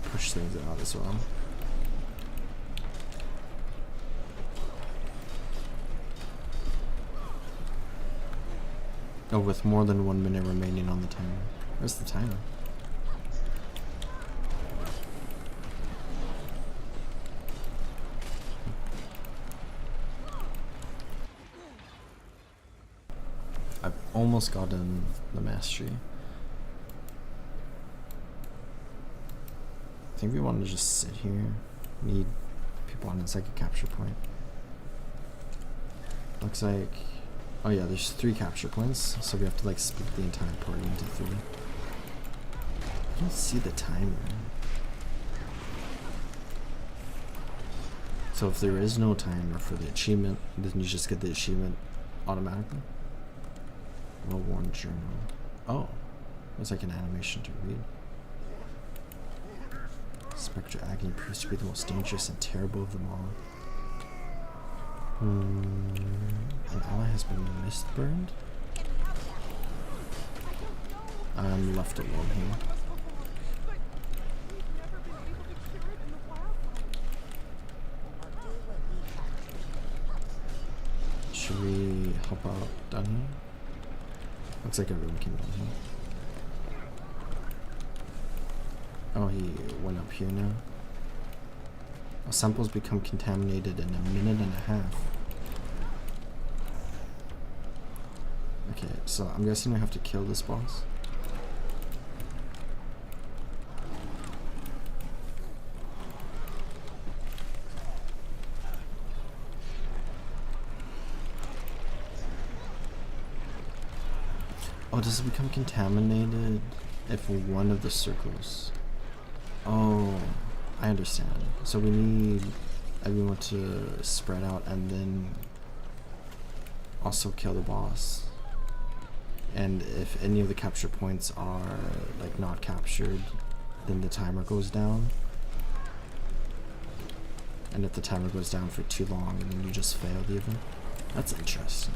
Speaker 1: push things out as well. Oh, with more than 1 minute remaining on the timer. Where's the timer? I've almost gotten the mastery. I think we want to just sit here. Need people on a psychic capture point. Looks like... Oh yeah, there's 3 capture points, so we have to like split the entire party into 3. I don't see the timer. So if there is no timer for the achievement, then you just get the achievement automatically. Well-worn journal. Oh, looks like an animation to read. Spectre Agony proves to be the most dangerous and terrible of them all. An ally has been mistburned. I'm left alone here. Should we help out down here? Looks like everyone came down here. Oh, he went up here now. Samples become contaminated in 1.5 minutes. Okay, so I'm guessing I have to kill this boss. Oh, does it become contaminated if one of the circles... Oh, I understand. So we need everyone to spread out and then also kill the boss. And if any of the capture points are like not captured, then the timer goes down. And if the timer goes down for too long, then you just fail the event. That's interesting.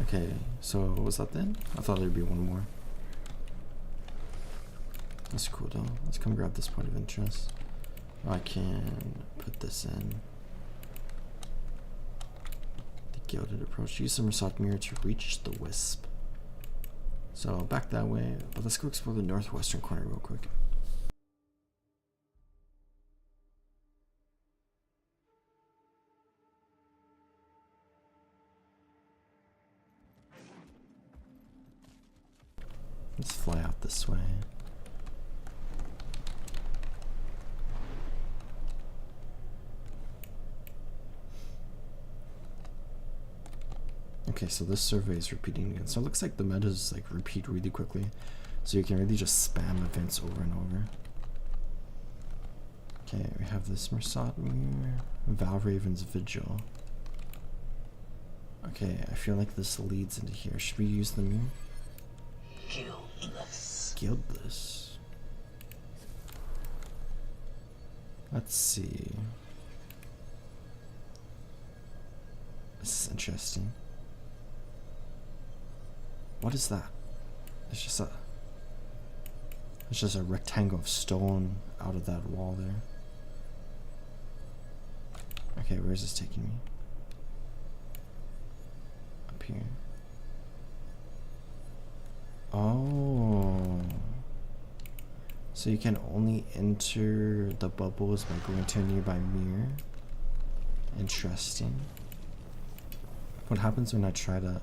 Speaker 1: Okay, so what was that then? I thought there'd be one more. That's cool though. Let's come grab this point of interest. I can put this in. The gilded approach. Use the Mersok mirror to reach the wisp. So back that way, but let's go explore the northwestern corner real quick. Let's fly out this way. Okay, so this survey is repeating again. So it looks like the metas like repeat really quickly. So you can really just spam events over and over. Okay, we have this Mersatmir, Valraven's Vigil. Okay, I feel like this leads into here. Should we use the mirror?
Speaker 9: Guildless.
Speaker 1: Guildless. Let's see. This is interesting. What is that? It's just a rectangle of stone out of that wall there. Okay, where is this taking me? Up here. Oh. So you can only enter the bubbles by going to a nearby mirror. Interesting. What happens when I try to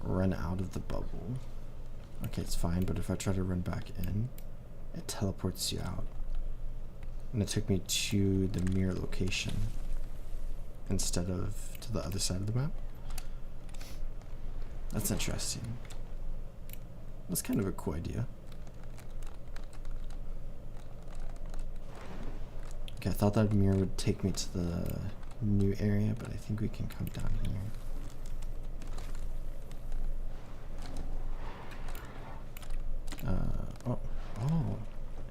Speaker 1: run out of the bubble? Okay, it's fine, but if I try to run back in, it teleports you out. And it took me to the mirror location instead of to the other side of the map. That's interesting. That's kind of a cool idea. Okay, I thought that mirror would take me to the new area, but I think we can come down here. Oh,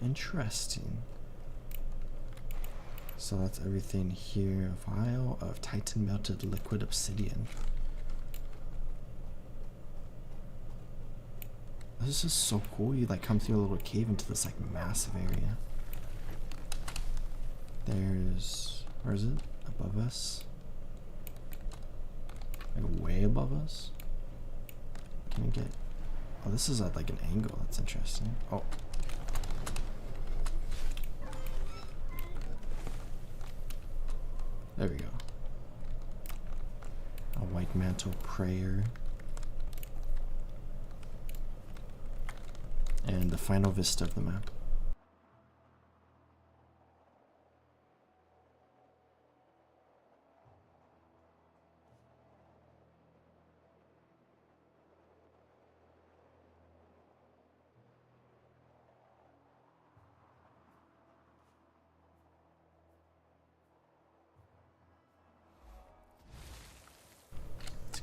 Speaker 1: interesting. So that's everything here. Vial of Titan melted liquid obsidian. This is so cool. You like come through a little cave into this like massive area. There's, where is it? Above us? Like way above us? Can I get, oh, this is at like an angle. That's interesting. Oh. There we go. A white mantle prayer. And the final vista of the map.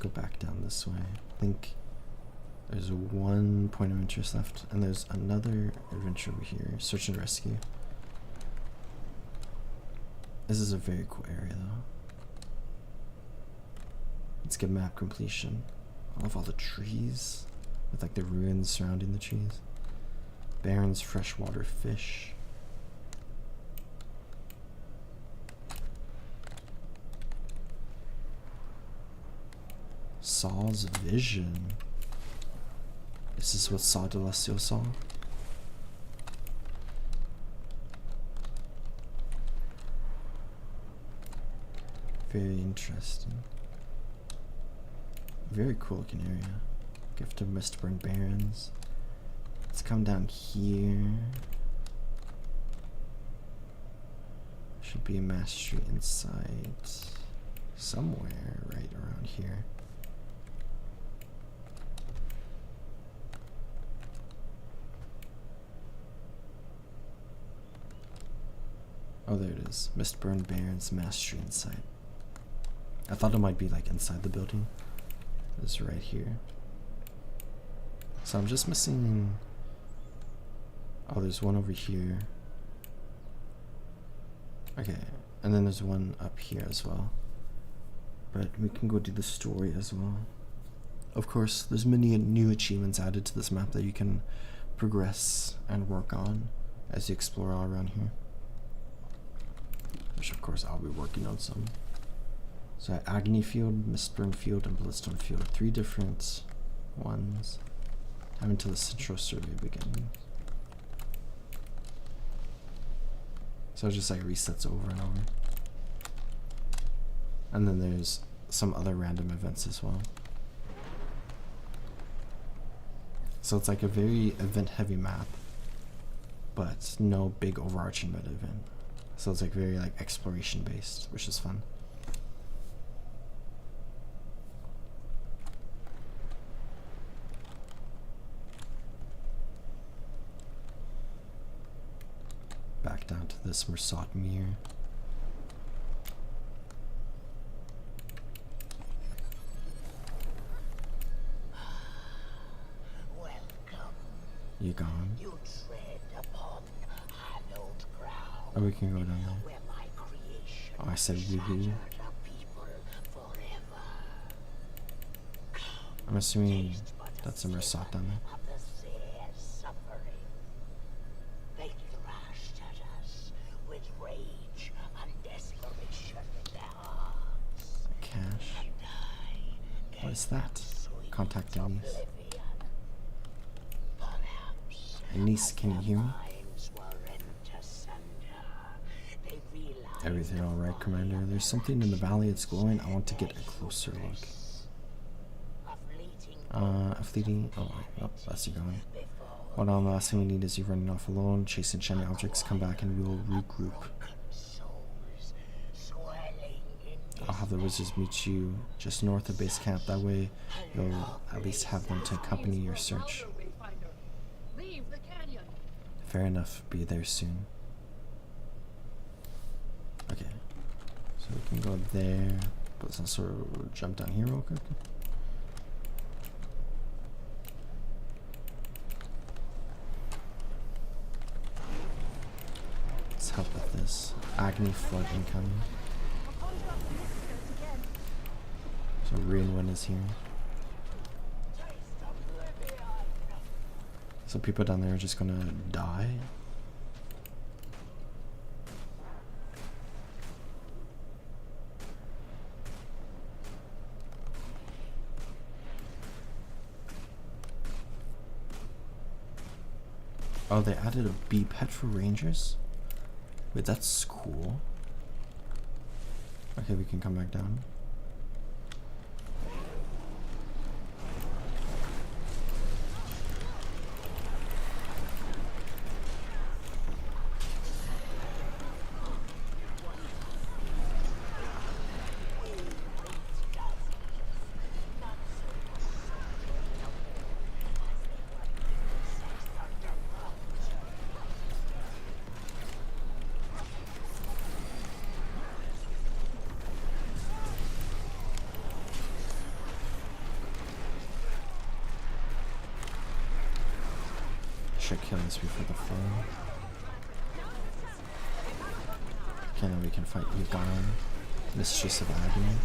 Speaker 1: Go back down this way. I think there's one point of interest left, and there's another adventure over here. Search and rescue. This is a very cool area though. Let's get map completion. I love all the trees with like the ruins surrounding the trees. Barrens freshwater fish. Saw's vision. Is this what Saw Delasio saw? Very interesting. Very cool looking area. Gift of Mistburned Barrens. Let's come down here. Should be a mastery insight somewhere right around here. Oh, there it is. Mistburned Barrens Mastery Insight. I thought it might be like inside the building. It's right here. So I'm just missing. Oh, there's one over here. Okay, and then there's one up here as well. But we can go do the story as well. Of course, there's many new achievements added to this map that you can progress and work on as you explore all around here. Which of course I'll be working on some. So Agony Field, Mistburn Field, and Bloodstone Field. 3 different ones. Time until the Central Survey begins. So it just like resets over and over. And then there's some other random events as well. So it's like a very event-heavy map, but no big overarching meta event. So it's like very like exploration-based, which is fun. Back down to this Mersat Mere. You gone?
Speaker 9: You tread upon hallowed ground.
Speaker 1: Oh, we can go down there.
Speaker 9: Where my creation
Speaker 1: Oh, I said we
Speaker 9: shattered
Speaker 1: do.
Speaker 9: the people forever.
Speaker 1: I'm assuming
Speaker 9: Taste but
Speaker 1: that's a Mersat down there.
Speaker 9: of the Seer's suffering. They thrashed at us with rage and desperation in their hearts.
Speaker 1: Cash.
Speaker 9: And I
Speaker 1: What is
Speaker 9: gave
Speaker 1: that?
Speaker 9: them sweet
Speaker 1: Contact Denise.
Speaker 9: oblivion. Perhaps
Speaker 1: Denise, can you hear me?
Speaker 9: minds were rent asunder. They realized
Speaker 1: Everything alright, Commander? There's something in the valley, it's glowing. I want to get a closer look. A fleeting. Oh, that's you going. Well, now the last thing we need is you running off alone, chasing shiny objects. Come back and we will regroup. I'll have the wizards meet you just north of base camp. That way, you'll at least have them to accompany your search.
Speaker 8: Leave the canyon.
Speaker 1: Fair enough. Be there soon. Okay. So we can go there. But let's also jump down here real quick. Let's help with this. Agni flood incoming. So Ruinwind is here. So people down there are just gonna die. Oh, they added a bee pet for rangers? Wait, that's cool. Okay, we can come back down. Should kill this before the flow. Okay, now we can fight Yugan, Mistress of Agony.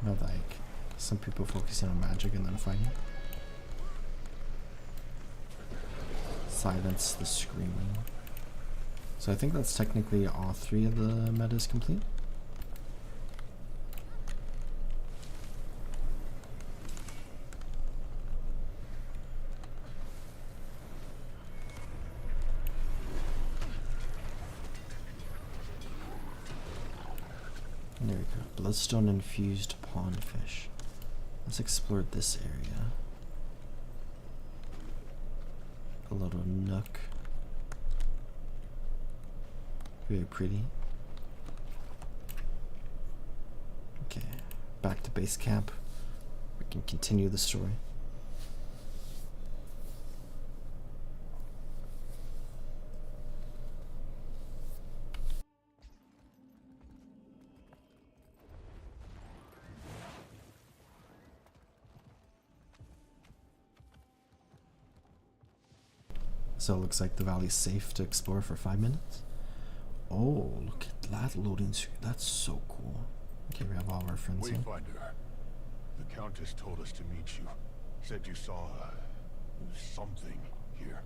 Speaker 1: No, like, some people focusing on magic and then fighting. Silence the screaming. So I think that's technically all three of the metas complete. There we go. Bloodstone infused pondfish. Let's explore this area. A little nook. Very pretty. Okay, back to base camp. We can continue the story. So it looks like the valley's safe to explore for 5 minutes. Oh, look at that loading screen. That's so cool. Okay, we have all our friends here.
Speaker 2: Wayfinder. The Countess told us to meet you. Said you saw something here.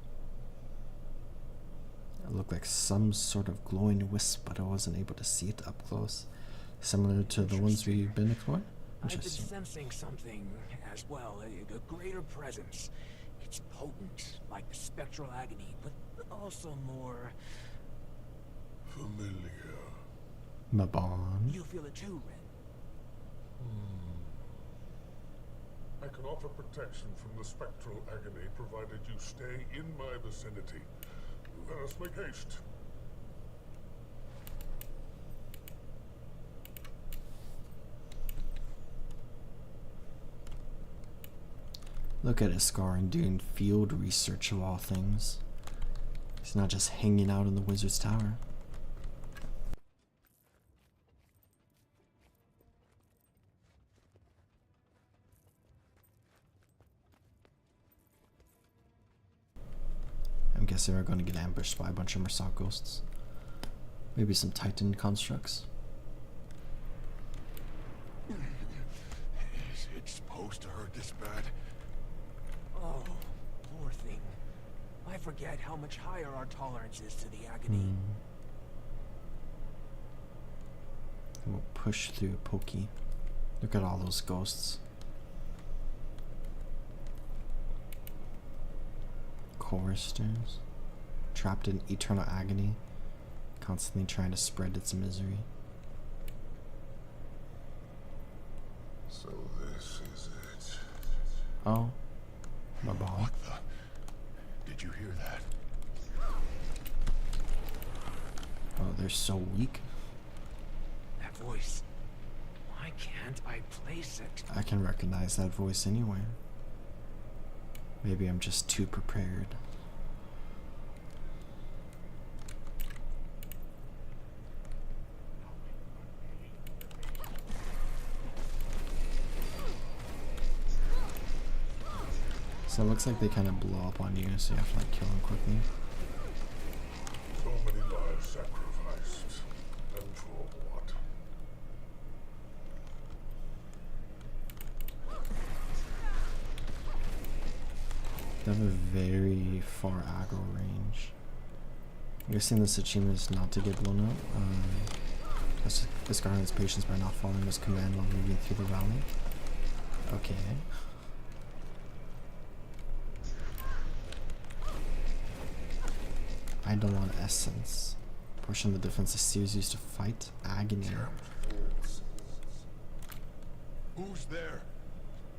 Speaker 1: It looked like some sort of glowing wisp, but I wasn't able to see it up close. Similar to the ones we've been exploring.
Speaker 6: I've been
Speaker 1: Interesting.
Speaker 6: sensing something as well, a greater presence. It's potent, like the spectral agony, but also more...
Speaker 7: Familiar.
Speaker 1: Mabon.
Speaker 6: You feel it too, Ren?
Speaker 7: I can offer protection from the spectral agony provided you stay in my vicinity. Let us make haste.
Speaker 1: Look at Iskarin doing field research of all things. He's not just hanging out in the wizard's tower. I'm guessing we're going to get ambushed by a bunch of Mersault ghosts. Maybe some Titan constructs.
Speaker 2: Is it supposed to hurt this bad?
Speaker 6: Oh, poor thing. I forget how much higher our tolerance is to the agony.
Speaker 1: We'll push through Pokey. Look at all those ghosts. Choristers, trapped in eternal agony, constantly trying to spread its misery.
Speaker 7: So this is it.
Speaker 1: Oh, my ball.
Speaker 2: What the? Did you hear that?
Speaker 1: Oh, they're so weak.
Speaker 6: That voice. Why can't I place it?
Speaker 1: I can recognize that voice anywhere. Maybe I'm just too prepared. So it looks like they kind of blow up on you, so you have to like kill them quickly.
Speaker 7: So many lives sacrificed. And for what?
Speaker 1: They have a very far aggro range. I'm guessing this achievement is not to get blown up. Discarding his patience by not following his command while moving through the valley. Okay. Eidolon Essence. Portion of the defensive series used to fight agony.
Speaker 2: Who's there?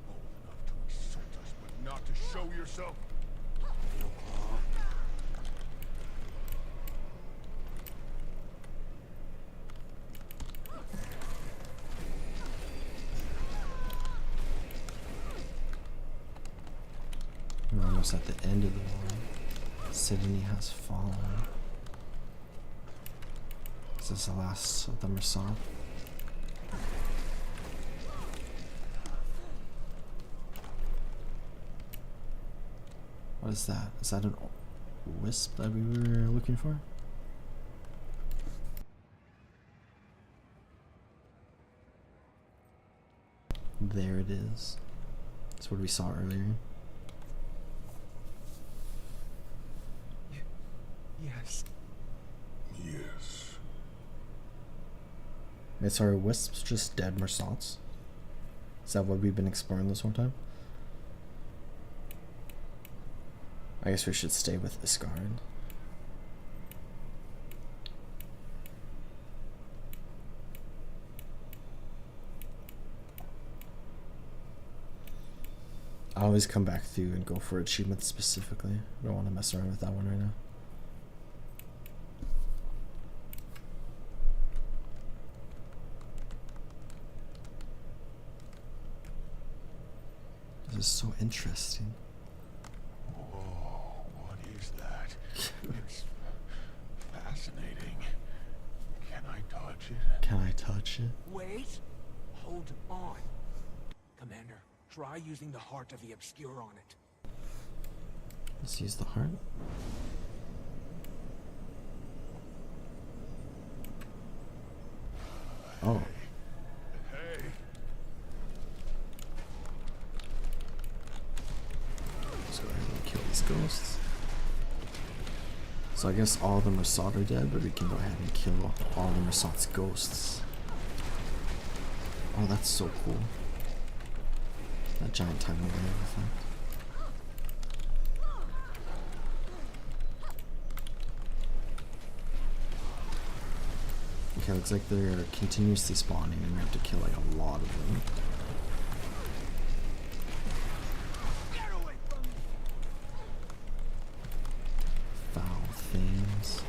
Speaker 2: Bold enough to insult us, but not to show yourself?
Speaker 1: We're almost at the end of the war. Sydney has fallen. Is this the last of the Mersault? What is that? Is that an wisp that we were looking for? There it is. That's what we saw earlier.
Speaker 6: Yes.
Speaker 7: Yes.
Speaker 1: Wait, sorry, wisps just dead Mersaults? Is that what we've been exploring this whole time? I guess we should stay with Iskarin. I always come back through and go for achievements specifically. I don't want to mess around with that one right now. This is so interesting.
Speaker 2: Whoa, what is that? It's fascinating. Can I touch it?
Speaker 1: Can I touch it?
Speaker 6: Wait. Hold on. Commander, try using the heart of the obscure on it.
Speaker 1: Let's use the heart. Oh.
Speaker 2: Hey.
Speaker 1: Let's go ahead and kill these ghosts. So I guess all of them are Sot are dead, but we can go ahead and kill all of them are Sot's ghosts. Oh, that's so cool. That giant tidal wave effect. Okay, looks like they're continuously spawning and we have to kill like a lot of them. Foul things.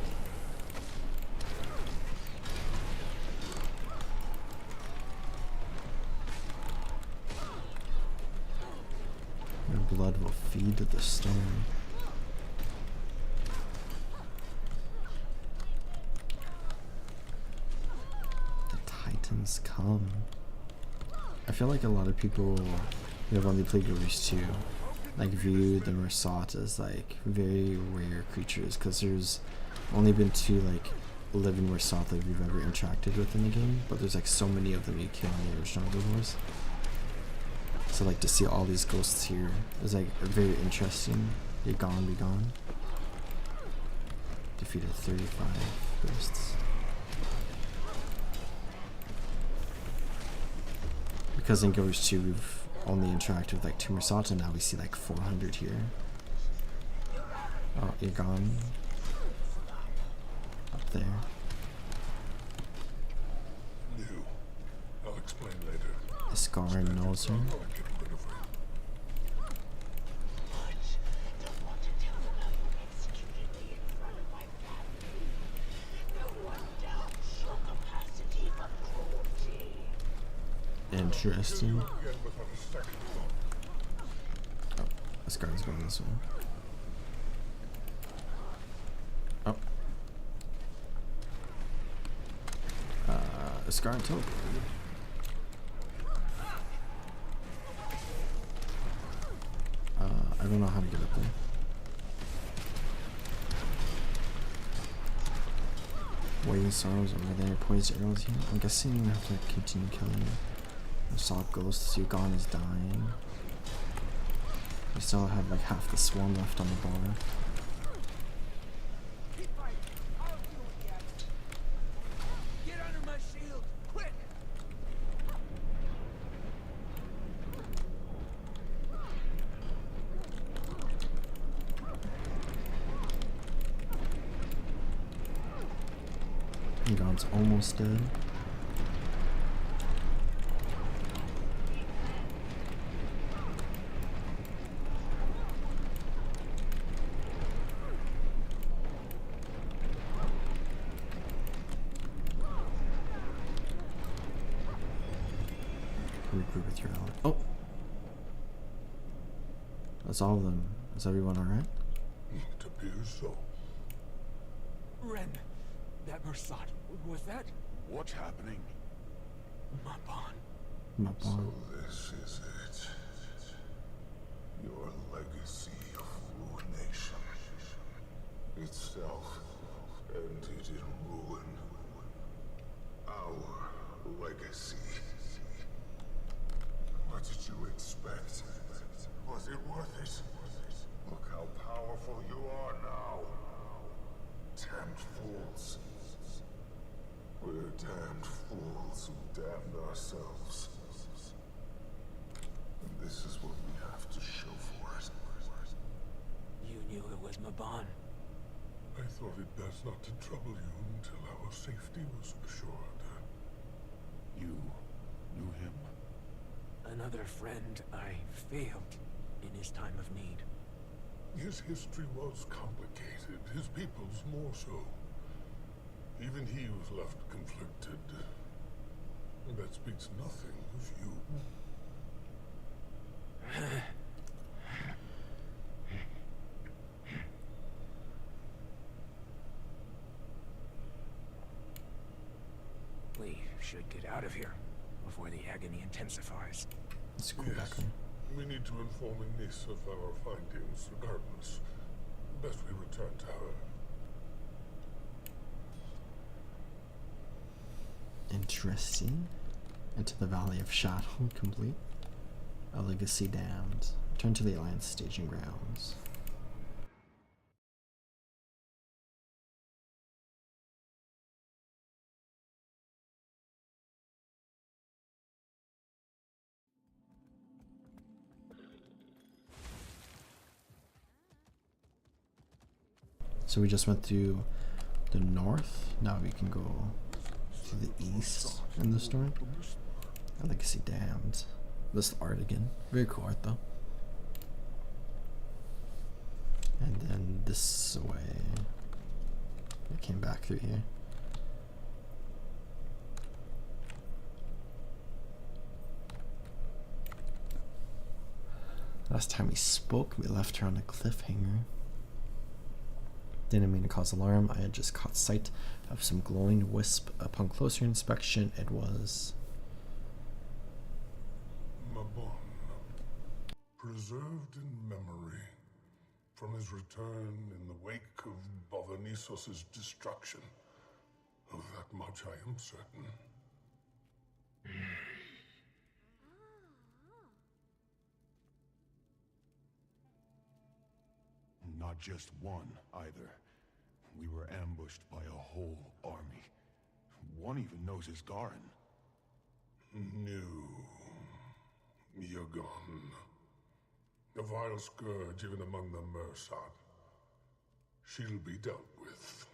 Speaker 1: Your blood will feed the stone. Titans come. I feel like a lot of people who have only played Guild 2 like view the Mersat as like very rare creatures because there's only been 2 like living Mersat that we've ever interacted with in the game, but there's like so many of them you kill in the original Guild Wars. So like to see all these ghosts here is like very interesting. You're gone, be gone. Defeated 35 ghosts. Because in Guild 2 we've only interacted with like 2 Mersat, and now we see like 400 here. Oh, you're gone. Up there.
Speaker 7: You. I'll explain later.
Speaker 1: The Scar knows her.
Speaker 7: I'll get rid of her.
Speaker 9: Don't want to tell them how you executed me in front of my family. No one doubts your capacity for cruelty.
Speaker 1: Interesting.
Speaker 7: Again without a second thought.
Speaker 1: Oh, the Scar's going this way. Oh. The Scar and teleported. I don't know how to get up there. Waiting sorrows over there, poised arrows here. I'm guessing we have to continue killing the Sot ghosts. Yugon is dying. We still have like half the swarm left on the bar.
Speaker 6: Keep fighting. I'll deal with the action. Get under my shield, quick!
Speaker 1: Yugon's almost dead. Regroup with your ally. Oh! That's all of them. Is everyone alright?
Speaker 7: It appears so.
Speaker 6: Ren, that Mersat, was that
Speaker 2: What's happening?
Speaker 6: Mabon?
Speaker 1: Mabon.
Speaker 7: This is it. Your legacy of ruination. Itself ended in ruin. Our legacy. What did you expect? Was it worth it? Look how powerful you are now. Damned fools. We're damned fools who damned ourselves. And this is what we have to show for it.
Speaker 6: You knew it was Mabon.
Speaker 7: I thought it best not to trouble you until our safety was assured.
Speaker 2: You knew him?
Speaker 6: Another friend I failed in his time of need.
Speaker 7: His history was complicated, his people's more so. Even he was left conflicted. And that speaks nothing of you.
Speaker 6: We should get out of here before the agony intensifies.
Speaker 1: Let's go
Speaker 7: Yes.
Speaker 1: back on.
Speaker 7: We need to inform Ignis of our findings regardless. best we return to her.
Speaker 1: Interesting. Into the Valley of Shadow, complete. A legacy damned. Return to the Alliance staging grounds. So we just went through the north. Now we can go to the east in the story. A legacy damned. This art again. Very cool art though. And then this way. We came back through here. Last time we spoke, we left her on a cliffhanger. Didn't mean to cause alarm. I had just caught sight of some glowing wisp. Upon closer inspection, it was
Speaker 7: Mabon, preserved in memory from his return in the wake of Bovanisos's destruction. Of that much I am certain.
Speaker 2: Not just one, either. We were ambushed by a whole army. One even knows his Garin.
Speaker 7: No. You're gone. A vile scourge even among the Mersat. She'll be dealt with.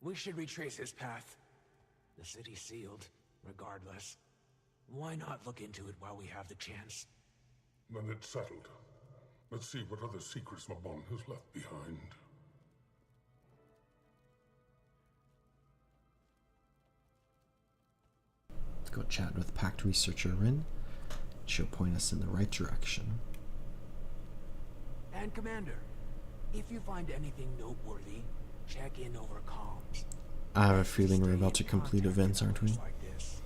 Speaker 6: We should retrace his path. The city's sealed, regardless. Why not look into it while we have the chance?
Speaker 7: Then it's settled. Let's see what other secrets Mabon has left behind.
Speaker 1: Let's go chat with Pact Researcher Rin. She'll point us in the right direction.
Speaker 6: And Commander, if you find anything noteworthy, check in over comms.
Speaker 1: I have a feeling we're about to complete events, aren't we?
Speaker 6: Like this.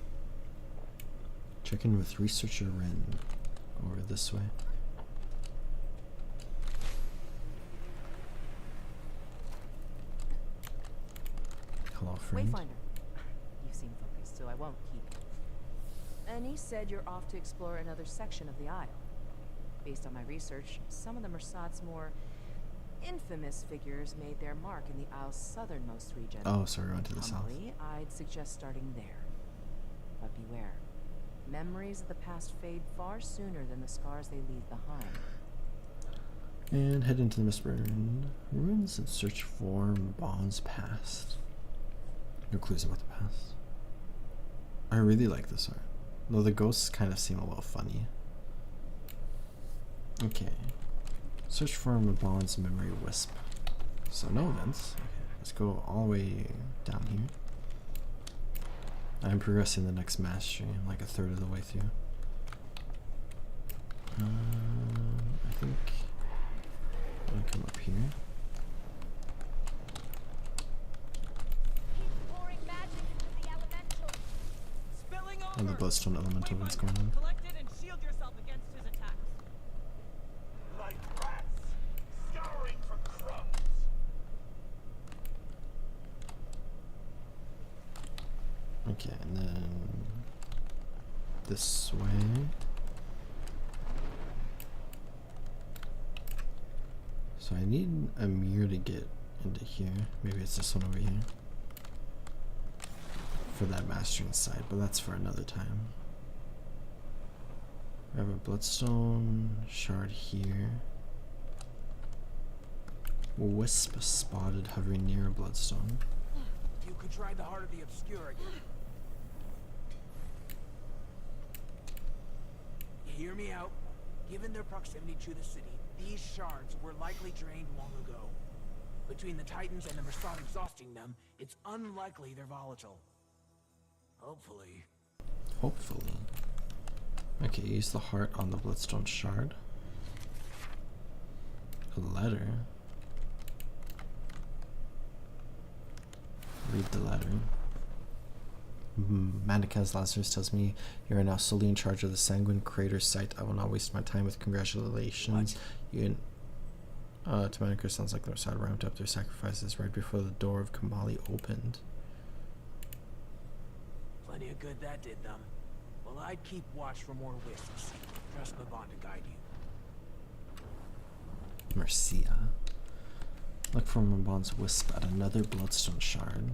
Speaker 1: Check in with Researcher Rin. Over this way. Hello, friend.
Speaker 10: Wayfinder. You seem focused, so I won't keep you. Annie said you're off to explore another section of the Isle. Based on my research, some of the Mersat's more infamous figures made their mark in the Isle's southernmost region.
Speaker 1: Oh, sorry, we went to the south.
Speaker 10: Humbly, I'd suggest starting there. But beware. Memories of the past fade far sooner than the scars they leave behind.
Speaker 1: And head into the Mistburned Barrens and search for Bond's past. No clues about the past. I really like this art. Though the ghosts kind of seem a little funny. Okay. Search for Bond's memory wisp. So no events. Okay, let's go all the way down here. I'm progressing the next mastery. I'm like a third of the way through. I think I'm gonna come up here. And the Bloodstone Elemental, what's going on?
Speaker 3: Collect it and shield yourself against his attacks.
Speaker 9: Like rats, scouring for crumbs.
Speaker 1: Okay, and then this way. So I need a mirror to get into here. Maybe it's this one over here. For that mastering side, but that's for another time. We have a bloodstone shard here. Wisp spotted hovering near a bloodstone.
Speaker 6: You could try the Heart of the Obscure again. Hear me out. Given their proximity to the city, these shards were likely drained long ago. Between the Titans and the Mersat exhausting them, it's unlikely they're volatile. Hopefully.
Speaker 1: Hopefully. Okay, use the heart on the bloodstone shard. A letter. Read the letter. Manika's Lazarus tells me you are now solely in charge of the Sanguine Crater site. I will not waste my time with congratulations. You to Manika sounds like their side ramped up their sacrifices right before the door of Kamali opened.
Speaker 6: Plenty of good that did them. Well, I'd keep watch for more wisps. Trust Mabon to guide you.
Speaker 1: Mercia. Look for Mabon's wisp at another bloodstone shard.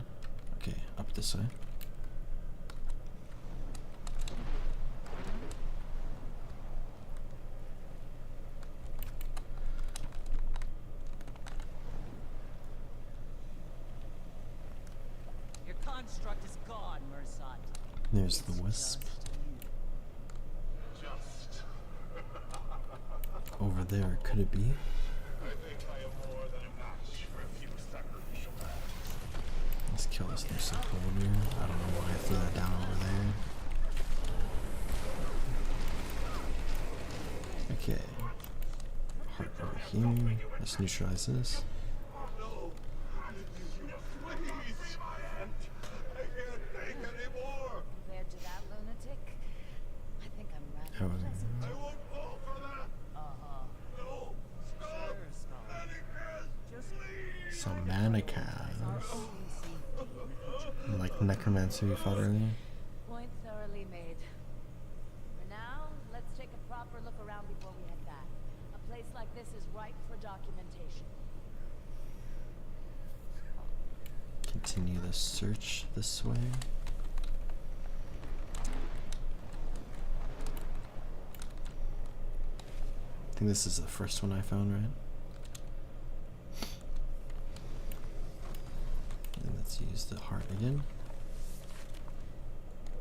Speaker 1: Okay, up this way.
Speaker 4: Your construct is gone, Mersat.
Speaker 1: There's the wisp. Over there, could it be? Let's kill this nuisance over here. I don't know why I threw that down over there. Okay. Heart over here. Let's neutralize this.
Speaker 4: Compared to that lunatic, I think I'm rather
Speaker 1: Oh,
Speaker 4: pleasant.
Speaker 1: some Manikas. Like necromancer we fought earlier.
Speaker 4: Point thoroughly made. For now, let's take a proper look around before we head back. A place like this is ripe for documentation.
Speaker 1: Continue the search this way. I think this is the first one I found, right? And let's use the heart again.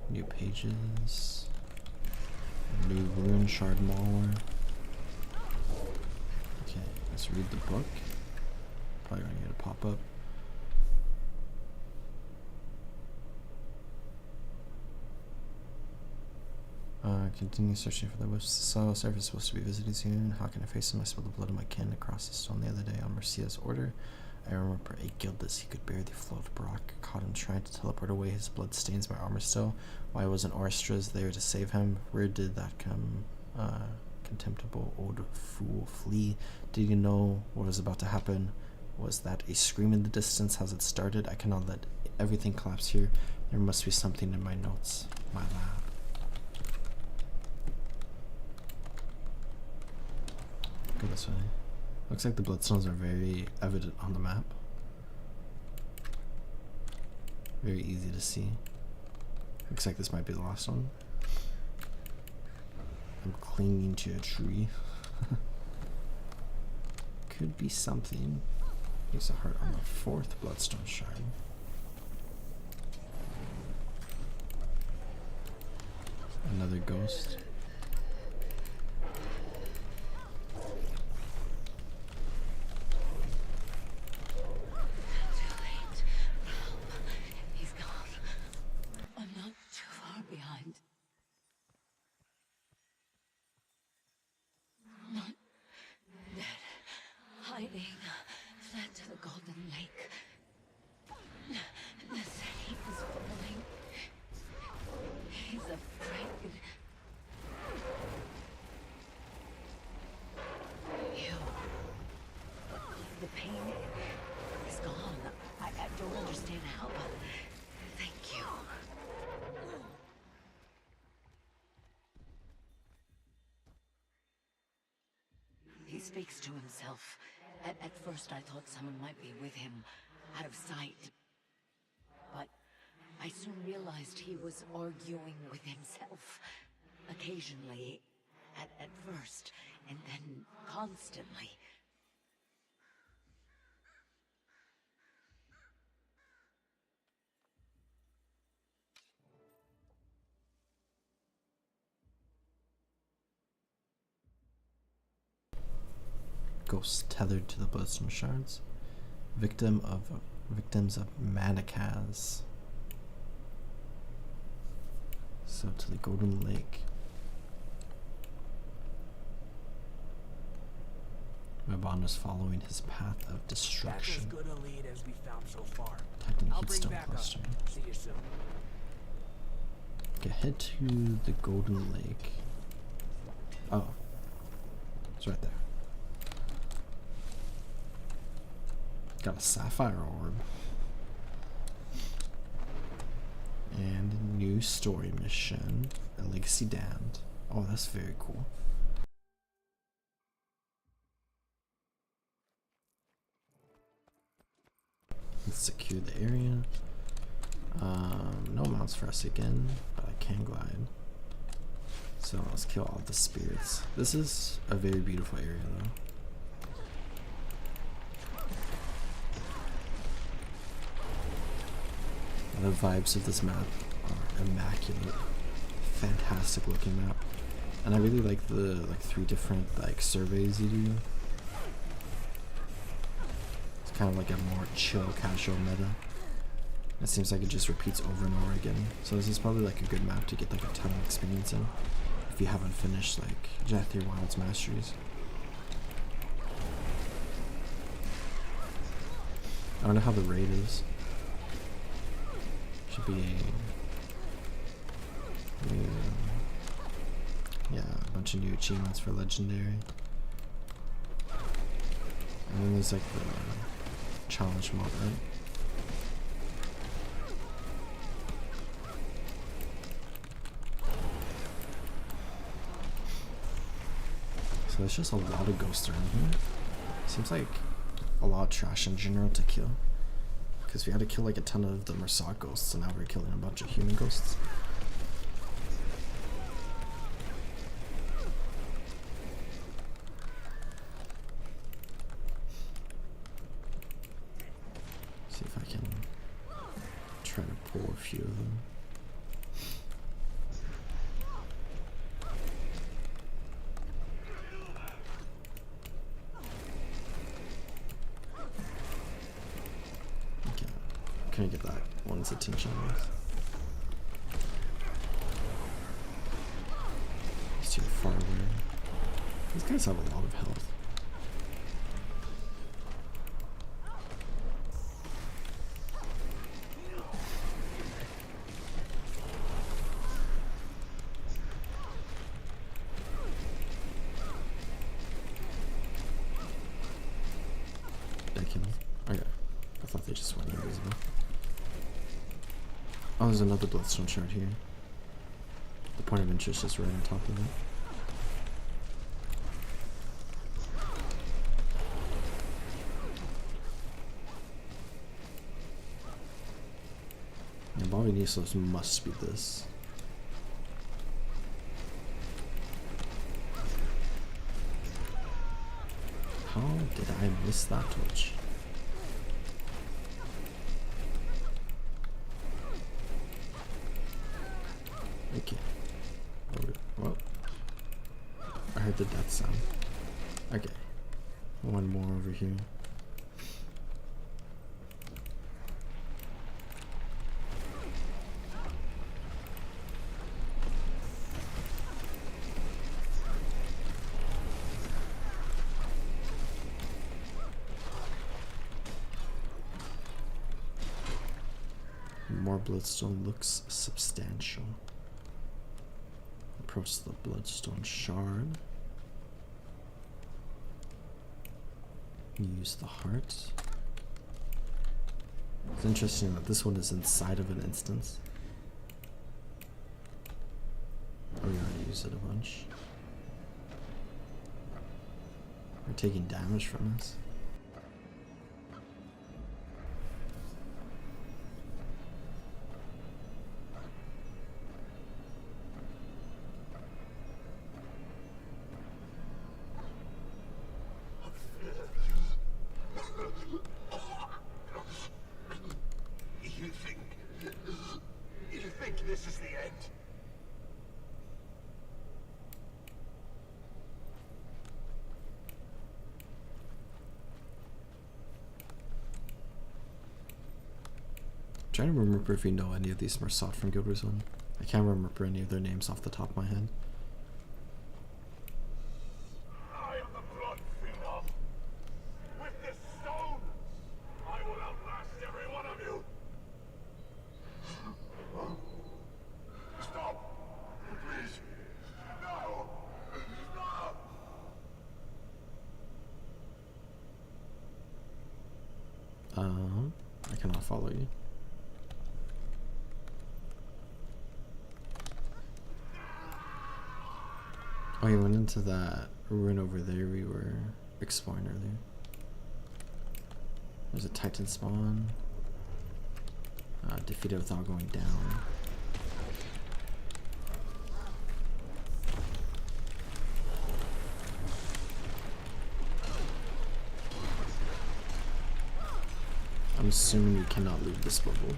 Speaker 1: New pages. New rune shard mauler. Okay, let's read the book. Probably gonna get a pop-up. Continue searching for the wisps. The soil surface is supposed to be visited soon. How can I face him? I spilled the blood of my kin across the stone the other day on Mercia's order. I remember a guildless, he could barely float. Brock caught him trying to teleport away. His blood stains my armor still. Why wasn't Orstra's there to save him? Where did that come? Contemptible old fool flee. Did you know what was about to happen? Was that a scream in the distance? Has it started? I cannot let everything collapse here. There must be something in my notes. My lab. Go this way. Looks like the bloodstones are very evident on the map. Very easy to see. Looks like this might be the last one. I'm clinging to a tree. Could be something. There's a heart on the 4th bloodstone shard. Another ghost.
Speaker 9: Fled to the Golden Lake. The city is falling. He's afraid. The pain is gone. I don't understand how, but thank you. He speaks to himself. At first I thought someone might be with him, out of sight. But I soon realized he was arguing with himself. Occasionally, at first, and then constantly.
Speaker 1: Ghosts tethered to the bloodstone shards. Victims of Manikas. So to the Golden Lake. Mabon was following his path of destruction.
Speaker 6: That's as good a lead as we found so far.
Speaker 1: Titan
Speaker 6: I'll bring
Speaker 1: Heatstone
Speaker 6: back
Speaker 1: cluster.
Speaker 6: up. See you soon.
Speaker 1: Okay, head to the Golden Lake. Oh, it's right there. Got a sapphire orb. And a new story mission. A Legacy Damned. Oh, that's very cool. Let's secure the area. No mounts for us again, but I can glide. So let's kill all the spirits. This is a very beautiful area though. The vibes of this map are immaculate. Fantastic looking map. And I really like the 3 different surveys you do. It's kind of like a more chill, casual meta. It seems like it just repeats over and over again. So this is probably like a good map to get like a ton of experience in. If you haven't finished like Janthir Wilds Masteries. I don't know how the raid is. Should be yeah, a bunch of new achievements for legendary. And then there's like the challenge mod, right? So there's just a lot of ghosts around here. Seems like a lot of trash in general to kill. Because we had to kill like a ton of the Mersat ghosts, and now we're killing a bunch of human ghosts. See if I can try to pull a few of them. Can get that one's attention with. He's too far away. These guys have a lot of health. Did I kill him? Okay. I thought they just went invisible. Oh, there's another bloodstone shard here. The point of interest is right on top of it. And Bobby Nisos must be this. How did I miss that torch? Okay. Well, I heard the death sound. Okay. One more over here. More bloodstone looks substantial. Approach the bloodstone shard. Use the heart. It's interesting that this one is inside of an instance. Oh, we already used it a bunch. We're taking damage from this.
Speaker 2: You think this is the end?
Speaker 1: I'm trying to remember if we know any of these Mersat from Guild Wars 1. I can't remember any of their names off the top of my head.
Speaker 2: I am the blood phenom. With this stone, I will outlast every one of you. Stop.
Speaker 1: I cannot follow you. Oh, you went into that ruin over there we were exploring earlier. There's a Titan spawn. Defeated without going down. I'm assuming you cannot leave this bubble.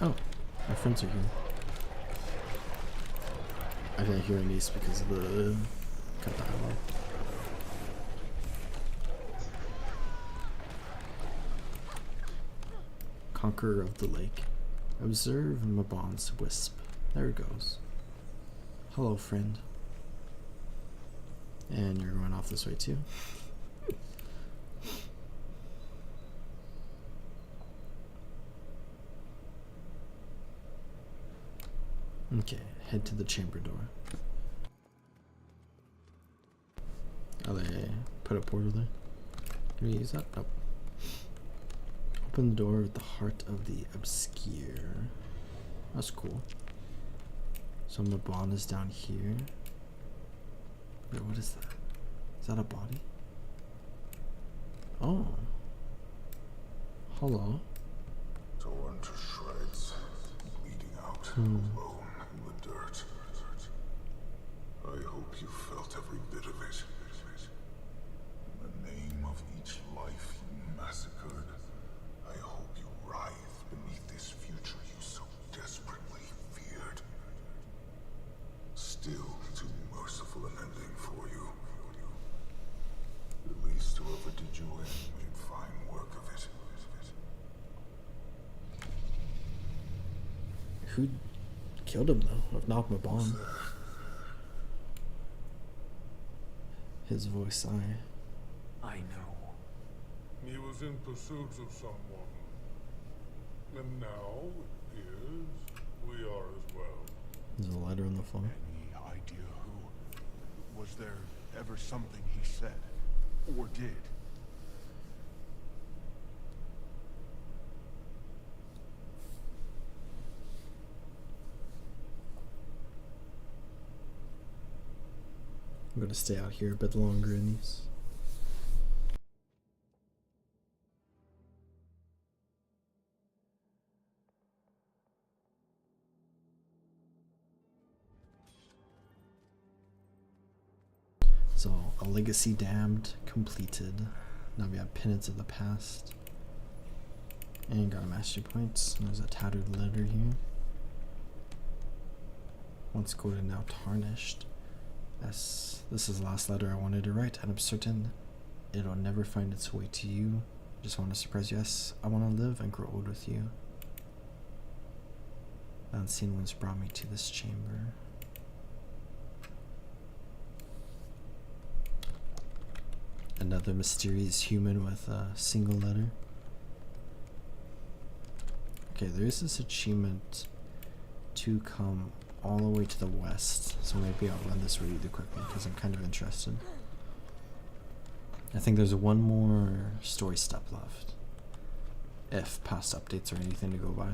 Speaker 1: Oh, my friends are here. I didn't hear any because of the cut dialogue. Conqueror of the Lake. Observe Mabon's wisp. There it goes. Hello, friend. And you're going off this way too. Okay, head to the chamber door. Oh, they put a portal there? Can we use that? Nope. Open the door at the heart of the obscure. That's cool. So Mabon is down here. Wait, what is that? Is that a body? Oh. Hello.
Speaker 7: Torn to shreds, bleeding out, alone in the dirt. I hope you felt every bit of it. In the name of each life you massacred, I hope you writhe beneath this future you so desperately feared. Still too merciful an ending for you. At least whoever did you in made fine work of it.
Speaker 1: Who killed him though? If not Mabon. His voice,
Speaker 6: I know.
Speaker 7: He was in pursuit of someone. And now, it appears, we are as well.
Speaker 1: There's a letter on the phone.
Speaker 2: Any idea who? Was there ever something he said? Or did?
Speaker 1: I'm gonna stay out here a bit longer in these. So, a legacy damned, completed. Now we have penance of the past. And got a mastery points. And there's a tattered letter here. Once golden, now tarnished. Yes, this is the last letter I wanted to write, and I'm certain it'll never find its way to you. Just want to surprise you. Yes, I want to live and grow old with you. The unseen ones brought me to this chamber. Another mysterious human with a single letter. Okay, there is this achievement to come all the way to the west, so maybe I'll run this really quickly because I'm kind of interested. I think there's one more story step left, if past updates or anything to go by.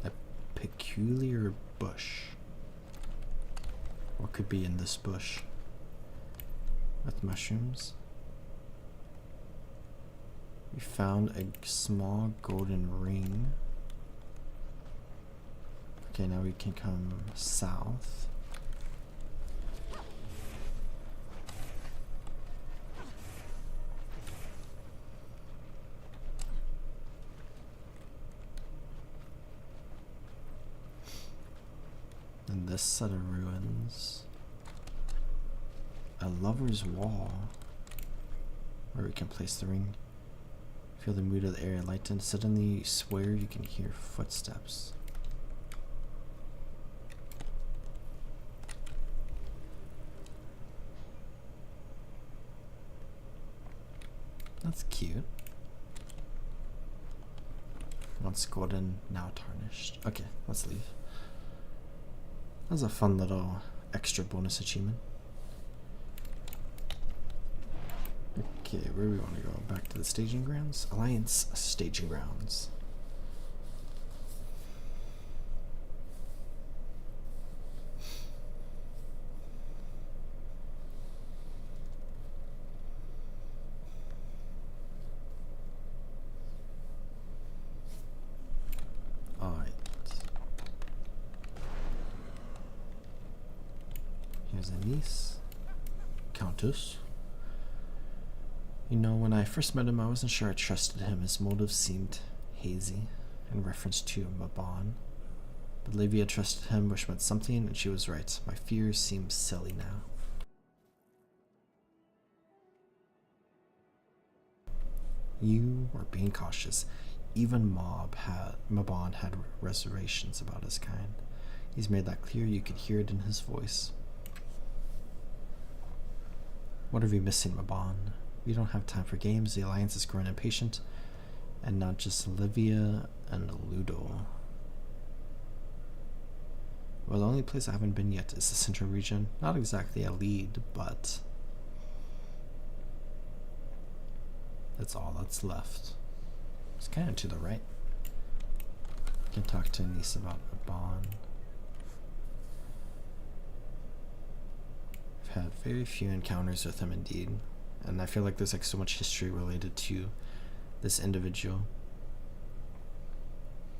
Speaker 1: A peculiar bush. What could be in this bush? With mushrooms. We found a small golden ring. Okay, now we can come south. And this set of ruins. A lover's wall. Where we can place the ring. Feel the mood of the air lighten. Suddenly you swear you can hear footsteps. That's cute. Once golden, now tarnished. Okay, let's leave. That was a fun little extra bonus achievement. Okay, where do we want to go? Back to the staging grounds? Alliance staging grounds. Alright. Here's a niece. Countess. You know, when I first met him, I wasn't sure I trusted him. His motives seemed hazy in reference to Mabon. But Livia trusted him, which meant something, and she was right. My fears seem silly now. You were being cautious. Even Mabon had reservations about his kind. He's made that clear. You could hear it in his voice. What are we missing, Mabon? We don't have time for games. The Alliance is growing impatient. And not just Livia and Ludo. Well, the only place I haven't been yet is the Central region. Not exactly a lead, but that's all that's left. It's kind of to the right. I can talk to Anise about Mabon. I've had very few encounters with him indeed. And I feel like there's like so much history related to this individual.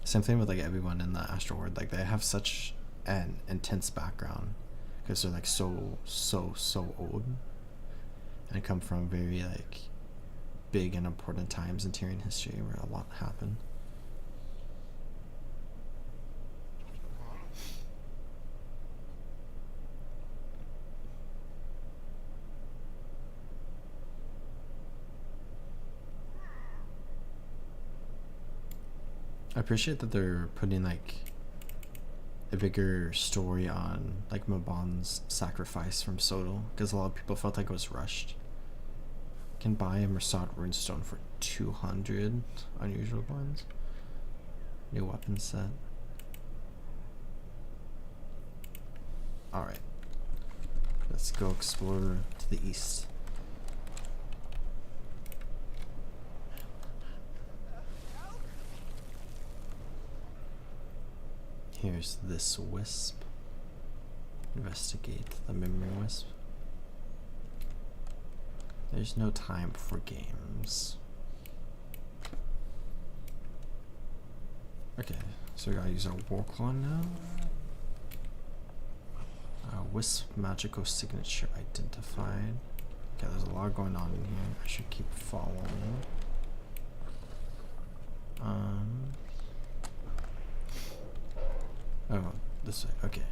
Speaker 1: Same thing with like everyone in the Astral World. Like they have such an intense background because they're like so old and come from very like big and important times in Tyrian history where a lot happened. I appreciate that they're putting like a bigger story on like Mabon's sacrifice from Soto, because a lot of people felt like it was rushed. Can buy a Mersat runestone for 200 unusual coins. New weapon set. Alright. Let's go explore to the east. Here's this wisp. Investigate the memory wisp. There's no time for games. Okay, so we gotta use our Warclaw now. Wisp magical signature identified. Okay, there's a lot going on in here. I should keep following. Oh, this way. Okay.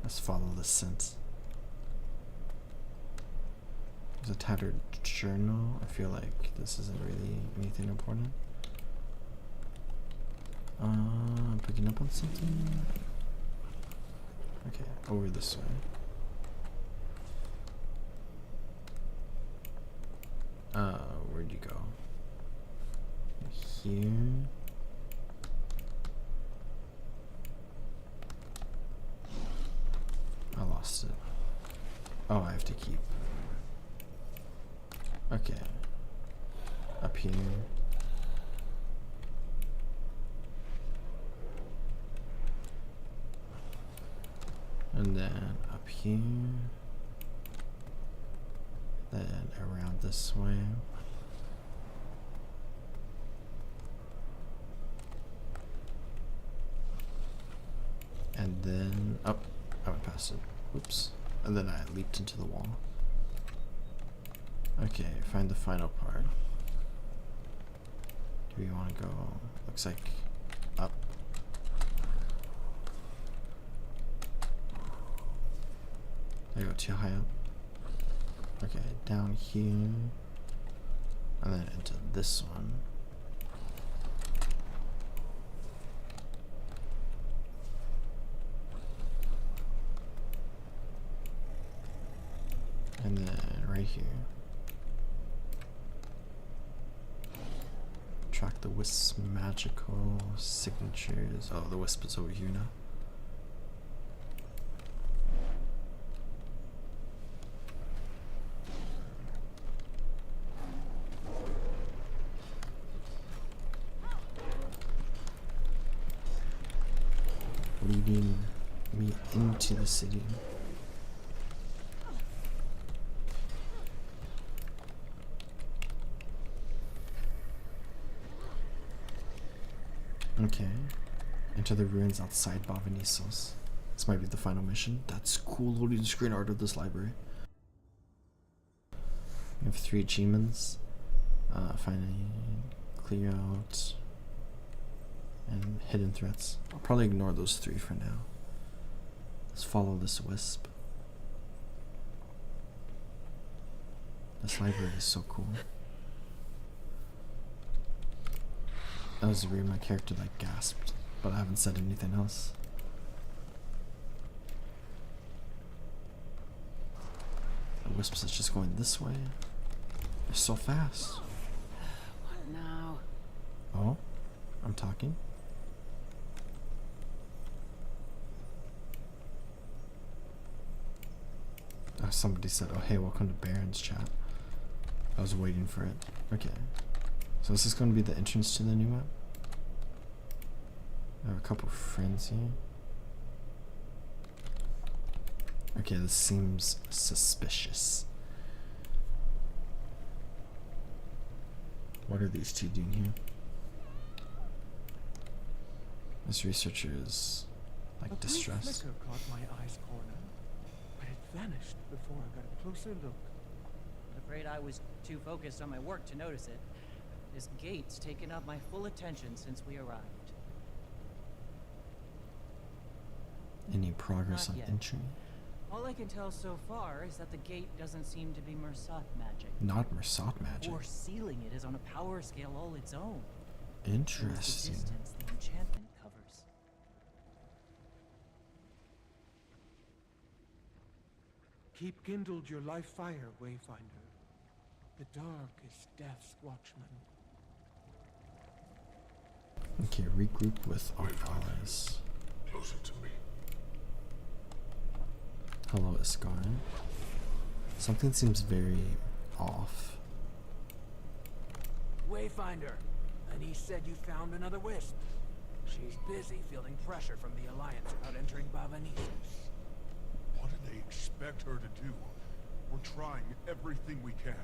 Speaker 1: Let's follow the scent. There's a tattered journal. I feel like this isn't really anything important. I'm picking up on something. Okay, over this way. Where'd you go? Here. I lost it. Oh, I have to keep. Okay. Up here. And then up here. Then around this way. And then up. I went past it. Oops. And then I leaped into the wall. Okay, find the final part. Do we want to go? Looks like up. Did I go too high up? Okay, down here. And then into this one. The Wisp's magical signatures. Oh, the Wisp is over here now. Leading me into the city. Okay. Enter the ruins outside Bavanissos. This might be the final mission. That's cool. Loading screen art of this library. We have 3 achievements. Finally clear out and hidden threats. I'll probably ignore those 3 for now. Let's follow this Wisp. This library is so cool. That was weird, my character like gasped, but I haven't said anything else. The Wisps is just going this way. They're so fast.
Speaker 9: What now?
Speaker 1: Oh, I'm talking. Oh, somebody said, oh hey, welcome to Barrens chat. I was waiting for it. Okay. So is this going to be the entrance to the new map? I have a couple friends here. Okay, this seems suspicious. What are these 2 doing here? This researcher is like distressed.
Speaker 6: A flicker caught my eye's corner, but it vanished before I got a closer look.
Speaker 11: I'm afraid I was too focused on my work to notice it. This gate's taken up my full attention since we arrived.
Speaker 1: Any progress
Speaker 11: Not
Speaker 1: on
Speaker 11: yet.
Speaker 1: entry?
Speaker 11: All I can tell so far is that the gate doesn't seem to be Mersat magic.
Speaker 1: Not Mersat magic.
Speaker 11: Or sealing it is on a power scale all its own.
Speaker 1: Interesting.
Speaker 11: It's the distance the enchantment covers.
Speaker 6: Keep kindled your life fire, Wayfinder. The dark is death's watchman.
Speaker 1: Okay, regroup with our allies.
Speaker 7: Closer to me.
Speaker 1: Hello, Iskarin. Something seems very off.
Speaker 6: Wayfinder, Anise said you found another Wisp. She's busy fielding pressure from the Alliance about entering Bavanissos.
Speaker 2: What do they expect her to do? We're trying everything we can.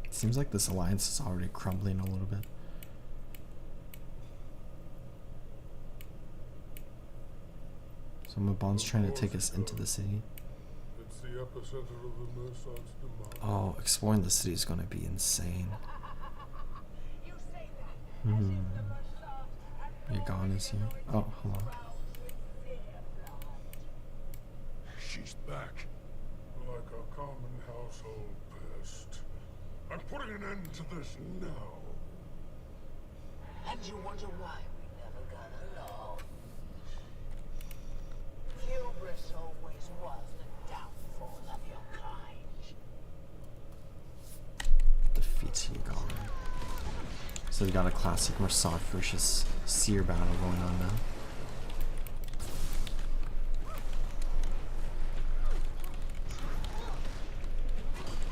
Speaker 1: It seems like this alliance is already crumbling a little bit. So Mabon's trying to take us into the city.
Speaker 7: It's the epicenter of the Mersat's demise.
Speaker 1: Oh, exploring the city is going to be insane.
Speaker 3: You say that as if the Mersat
Speaker 1: Yagan is here. Oh, hello.
Speaker 2: She's back.
Speaker 7: Like a common household pest. I'm putting an end to this now.
Speaker 3: And you wonder why we never got along. Hubris always was the downfall of your kind.
Speaker 1: Defeats Yagan. So we got a classic Mersat versus Seer battle going on now.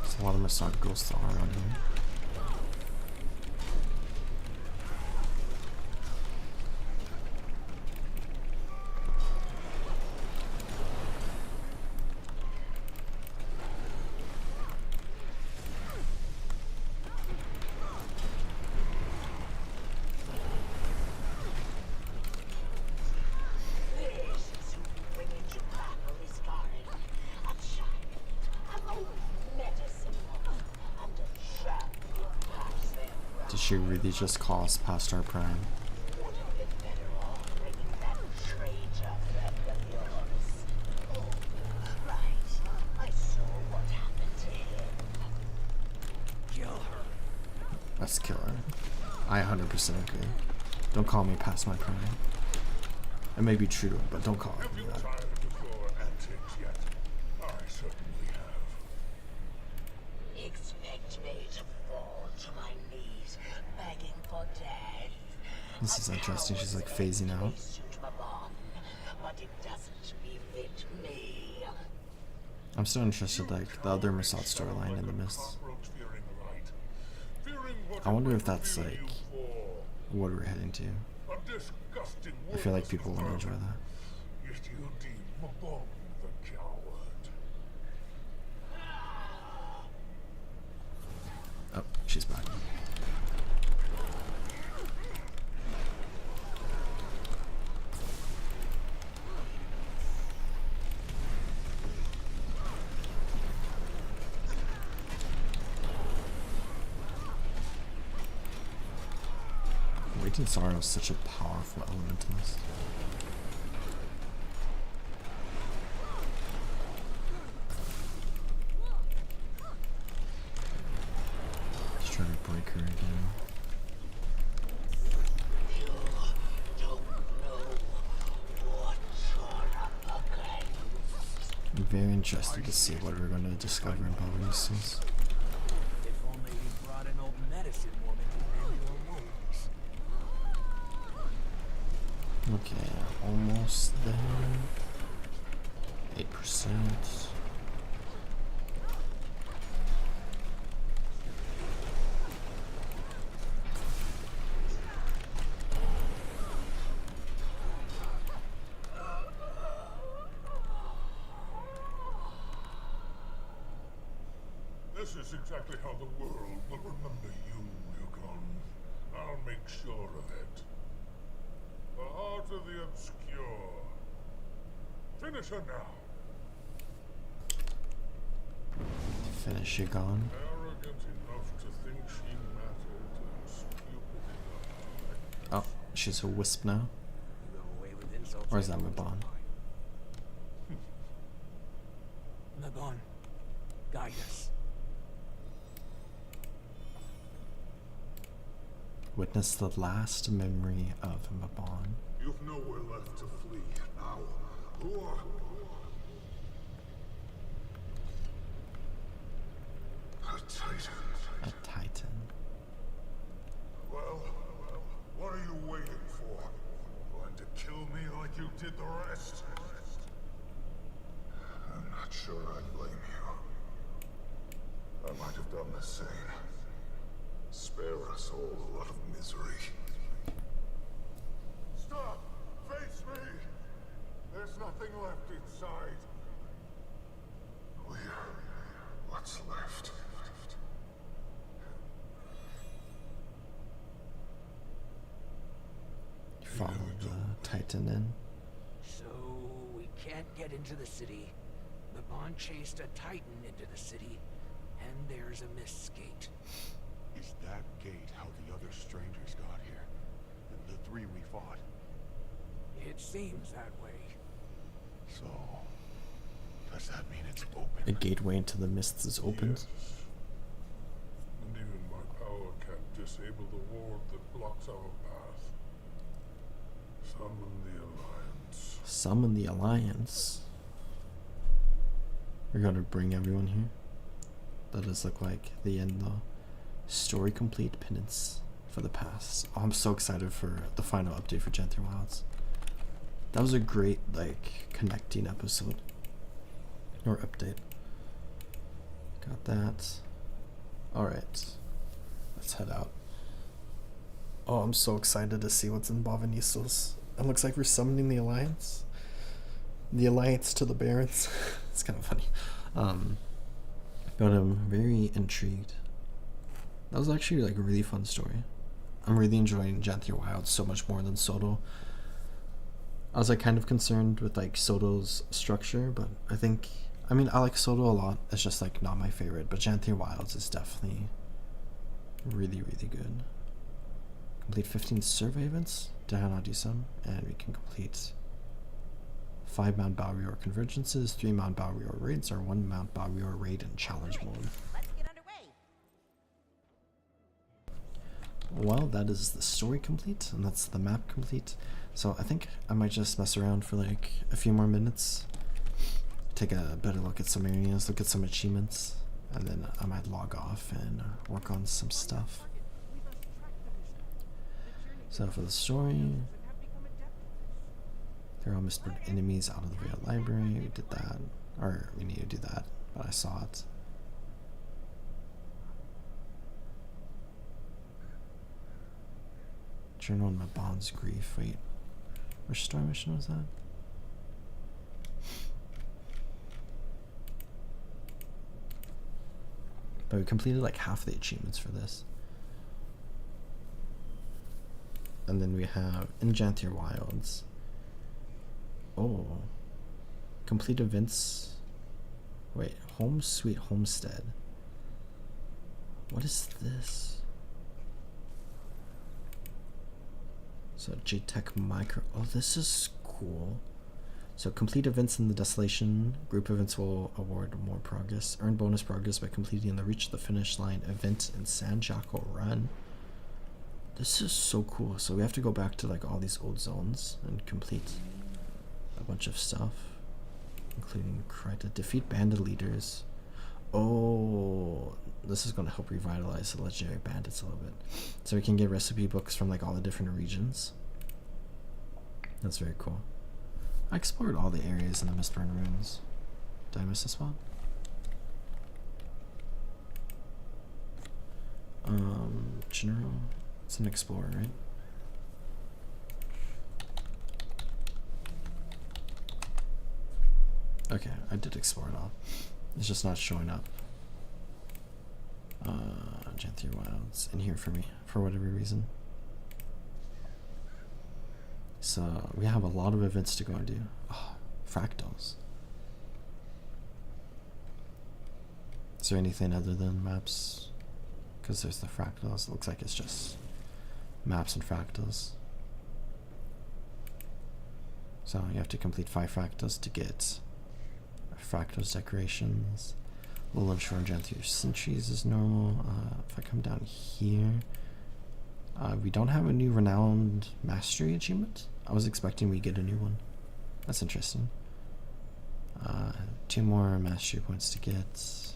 Speaker 1: There's a lot of Mersat ghosts that are around here. Did she really just cause past our prime?
Speaker 6: Kill her.
Speaker 1: Let's kill her. I 100% agree. Don't call me past my prime. It may be true, but don't call
Speaker 7: Have
Speaker 1: me
Speaker 7: you
Speaker 1: that.
Speaker 7: tired of your antics yet? I certainly have.
Speaker 3: Expect me to fall to my knees, begging
Speaker 1: This is interesting. She's like phasing out.
Speaker 9: But it doesn't befit me.
Speaker 1: I'm still interested, like the other Mossad storyline in the Mists. I wonder if that's like what we're heading to. I feel like people will enjoy that.
Speaker 7: Yet you deem Mabon the coward.
Speaker 1: Oh, she's back. Waiting Sorrow is such a powerful element in this. Just trying to break her again. I'm very interested to see what we're going to discover in Balvinius.
Speaker 6: If only you brought an old medicine woman to mend your wounds.
Speaker 1: Okay, almost there. 8%.
Speaker 7: This is exactly how the world will remember you, Yukon. I'll make sure of it. The heart of the obscure. Finish her now.
Speaker 1: Finish you gone.
Speaker 7: Arrogant enough to think she mattered and stupid enough.
Speaker 1: Oh, she's a wisp now.
Speaker 6: You go away with insults.
Speaker 1: Or is that Mabon?
Speaker 6: Mabon, guide us.
Speaker 1: Witness the last memory of Mabon.
Speaker 7: You've nowhere left to flee now. Who are... A Titan.
Speaker 1: A Titan.
Speaker 7: Well, what are you waiting for? Going to kill me like you did the rest? I'm not sure I blame you. I might have done the same. Spare us all a lot of misery. Stop! Face me! There's nothing left inside. We're what's left.
Speaker 1: Follow the Titan in.
Speaker 6: So we can't get into the city. Mabon chased a Titan into the city, and there's a Mist's gate.
Speaker 2: Is that gate how the other strangers got here? The three we fought?
Speaker 6: It seems that way.
Speaker 2: So, does that mean it's open?
Speaker 1: A gateway into the Mists is opened.
Speaker 7: Yes. And even my power can't disable the ward that blocks our path. Summon the Alliance.
Speaker 1: Summon the Alliance. We're gonna bring everyone here. That does look like the end though. Story complete penance for the past. Oh, I'm so excited for the final update for Janthir Wilds. That was a great like connecting episode or update. Got that. All right, let's head out. Oh, I'm so excited to see what's in Balvinius. It looks like we're summoning the Alliance. The Alliance to the Barrens. It's kind of funny. But I'm very intrigued. That was actually like a really fun story. I'm really enjoying Janthir Wilds so much more than Soto. I was like kind of concerned with like Soto's structure, but I mean I like Soto a lot. It's just like not my favorite, but Janthir Wilds is definitely really, really good. Complete 15 survey events. Did I not do some? And we can complete 5 Mount Balrior convergences, 3 Mount Balrior raids, or 1 Mount Balrior raid in challenge mode.
Speaker 8: Let's get underway.
Speaker 1: Well, that is the story complete, and that's the map complete. So I think I might just mess around for like a few more minutes, take a better look at some areas, look at some achievements, and then I might log off and work on some stuff. So for the story, they're all Mistburned enemies out of the Veil Library. We did that. Or we need to do that, but I saw it. Journal on my bond's grief. Wait, which story mission was that? But we completed like half the achievements for this. And then we have in Janthir Wilds. Oh. Complete events. Wait, Home Sweet Homestead. What is this? So JTech Micro. Oh, this is cool. So complete events in the Desolation. Group events will award more progress. Earn bonus progress by completing the Reach the Finish Line event in San Jaco Run. This is so cool. So we have to go back to like all these old zones and complete a bunch of stuff, including Kryta. Defeat bandit leaders. Oh, this is going to help revitalize the legendary bandits a little bit. So we can get recipe books from like all the different regions. That's very cool. I explored all the areas in the Mistburned Ruins. Did I miss a spot? General. It's an explorer, right? Okay, I did explore it all. It's just not showing up. Janthir Wilds in here for me, for whatever reason. So we have a lot of events to go and do. Oh, fractals. Is there anything other than maps? Because there's the fractals. It looks like it's just maps and fractals. So you have to complete 5 fractals to get fractals decorations. Little Shore and Janthir Sentries is normal. If I come down here, we don't have a new Renowned Mastery achievement. I was expecting we get a new one. That's interesting. 2 more mastery points to get.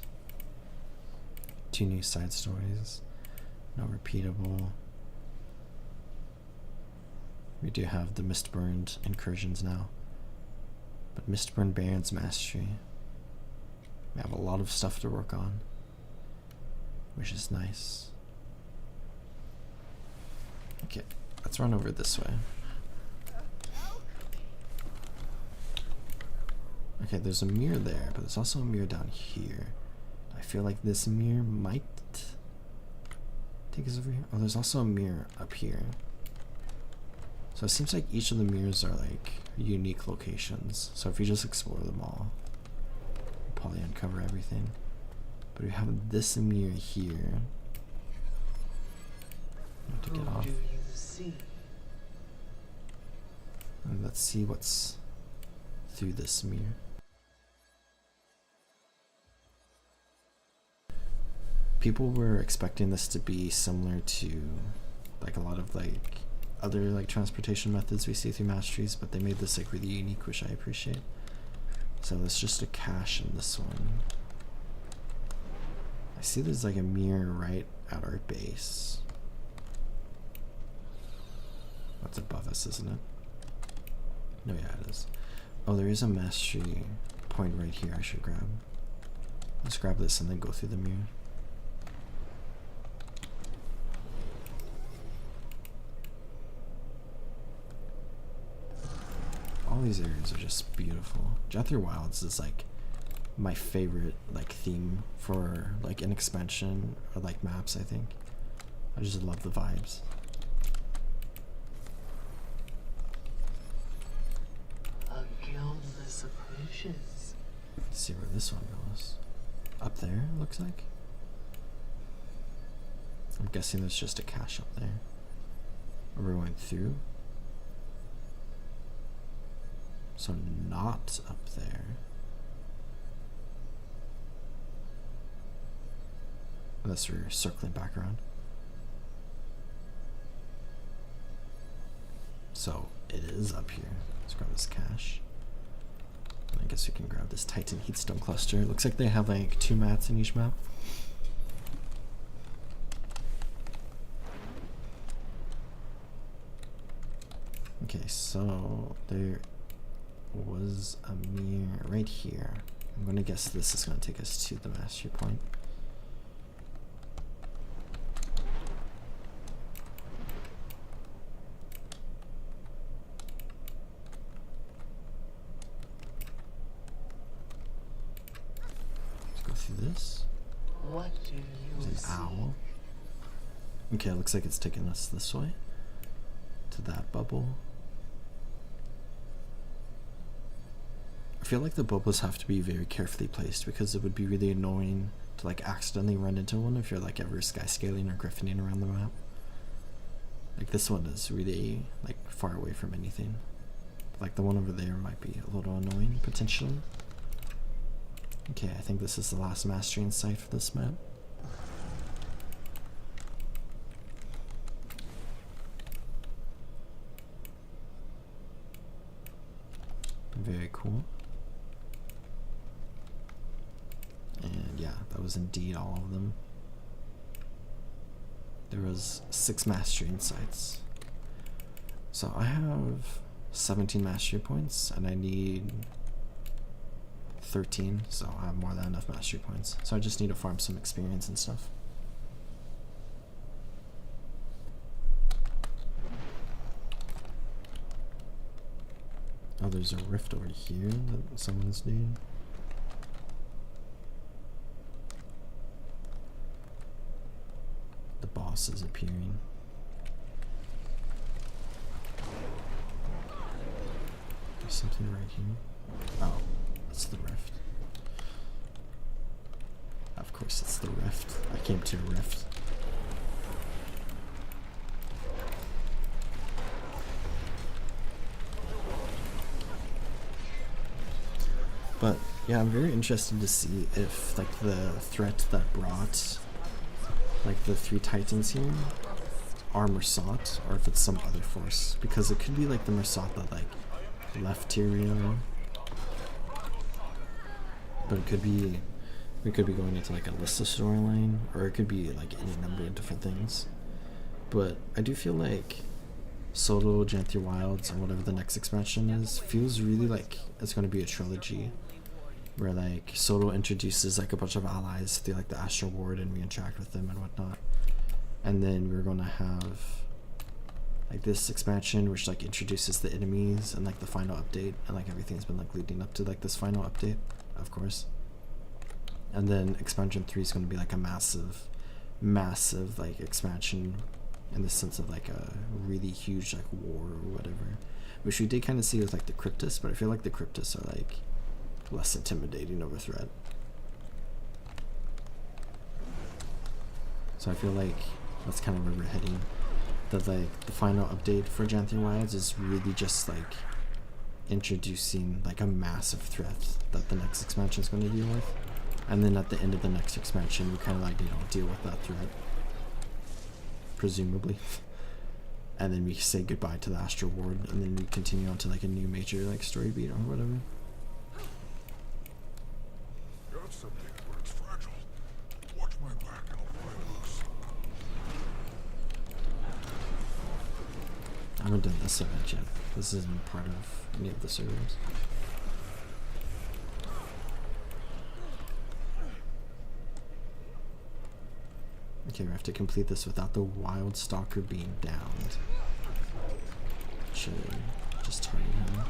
Speaker 1: 2 new side stories. No repeatable. We do have the Mistburned incursions now. But Mistburned Barrens Mastery. We have a lot of stuff to work on, which is nice. Okay, let's run over this way. Okay, there's a mirror there, but there's also a mirror down here. I feel like this mirror might take us over here. Oh, there's also a mirror up here. So it seems like each of the mirrors are like unique locations. So if you just explore them all, you'll probably uncover everything. But we have this mirror here. I have to get off. And let's see what's through this mirror. People were expecting this to be similar to like a lot of like other like transportation methods we see through masteries, but they made this like really unique, which I appreciate. So there's just a cache in this one. I see there's like a mirror right at our base. That's above us, isn't it? No, yeah, it is. Oh, there is a mastery point right here I should grab. Let's grab this and then go through the mirror. All these areas are just beautiful. Janthir Wilds is like my favorite like theme for like an expansion or like maps, I think. I just love the vibes. Let's see where this one goes. Up there, looks like. I'm guessing there's just a cache up there. Or we went through. So not up there. Unless we're circling back around. So it is up here. Let's grab this cache. I guess we can grab this Titan Heatstone cluster. Looks like they have like 2 mats in each map. Okay, so there was a mirror right here. I'm gonna guess this is gonna take us to the mastery point. Let's go through this.
Speaker 9: What do you
Speaker 1: There's
Speaker 9: see?
Speaker 1: an owl. Okay, it looks like it's taking us this way. To that bubble. I feel like the bubbles have to be very carefully placed because it would be really annoying to like accidentally run into one if you're like ever skyscaling or griffining around the map. Like this one is really like far away from anything. Like the one over there might be a little annoying potentially. Okay, I think this is the last mastering site for this map. Very cool. And yeah, that was indeed all of them. There was 6 mastering sites. So I have 17 mastery points and I need 13, so I have more than enough mastery points. So I just need to farm some experience and stuff. Oh, there's a rift over here that someone's doing. The boss is appearing. There's something right here. Oh, that's the rift. Of course it's the rift. I came to a rift. But yeah, I'm very interested to see if like the threat that brought like the 3 titans here are Mersat or if it's some other force, because it could be like the Mersat that like left Tyria, but it could be, we could be going into like a Lissa storyline, or it could be like any number of different things. But I do feel like Solo, Janthir Wilds, and whatever the next expansion is, feels really like it's going to be a trilogy where like Solo introduces like a bunch of allies through like the Astral Ward and we interact with them and whatnot, and then we're gonna have like this expansion which like introduces the enemies and like the final update, and like everything's been like leading up to like this final update, of course. And then expansion 3 is going to be like a massive like expansion in the sense of like a really huge like war or whatever, which we did kind of see with like the Cryptus, but I feel like the Cryptus are like less intimidating of a threat. So I feel like that's kind of where we're heading. That like the final update for Janthir Wilds is really just like introducing like a massive threat that the next expansion is going to deal with, and then at the end of the next expansion we kind of like, you know, deal with that threat, presumably, and then we say goodbye to the Astral Ward, and then we continue on to like a new major like story beat or whatever.
Speaker 7: Got something, but it's fragile. Watch my back and I'll pry it loose.
Speaker 1: I haven't done this event yet. This isn't part of any of the servers. Okay, we have to complete this without the Wild Stalker being downed. Should just target him.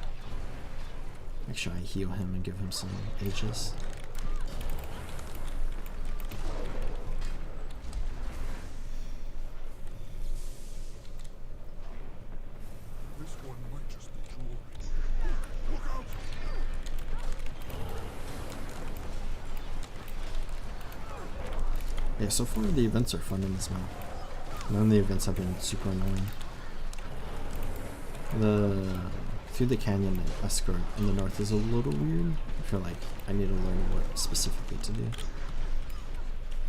Speaker 1: Make sure I heal him and give him some Aegis.
Speaker 7: This one might just be jewelry. Look out!
Speaker 1: Yeah, so far the events are fun in this map. None of the events have been super annoying. The through the canyon escort in the north is a little weird. I feel like I need to learn what specifically to do.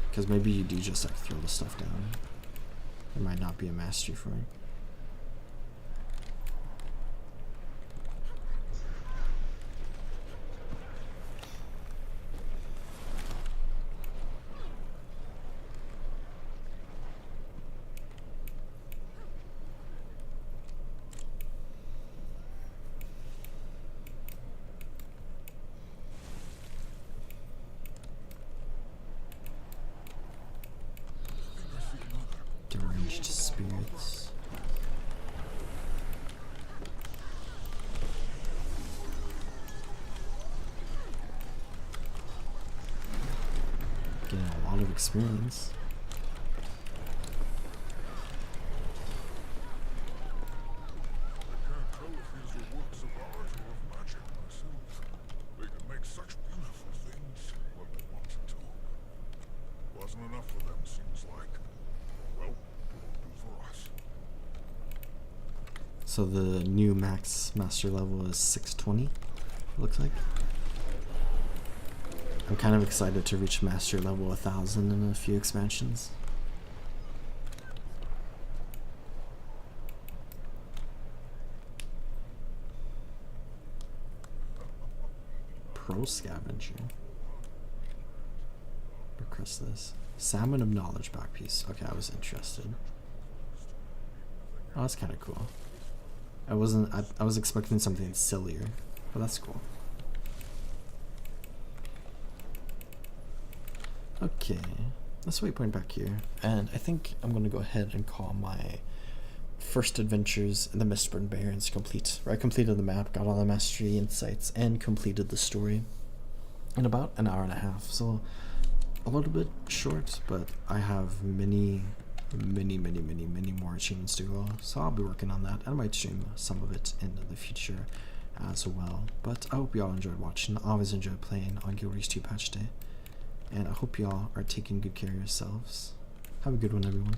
Speaker 1: Because maybe you do just like throw the stuff down. It might not be a mastery for it. spirits. Getting a lot of experience. So the new max master level is 620, it looks like. I'm kind of excited to reach master level 1000 in a few expansions. Pro scavenger. Request this. Salmon of knowledge back piece. Okay, I was interested. Oh, that's kind of cool. I was expecting something sillier, but that's cool. Okay, let's waypoint back here, and I think I'm gonna go ahead and call my first adventures in the Mistburned Barrens complete. I completed the map, got all the mastery insights, and completed the story in about an hour and a half. So a little bit short, but I have many more achievements to go, so I'll be working on that. I might stream some of it in the future as well. But I hope y'all enjoyed watching. I always enjoy playing on GW2 patch day, and I hope y'all are taking good care of yourselves. Have a good one, everyone.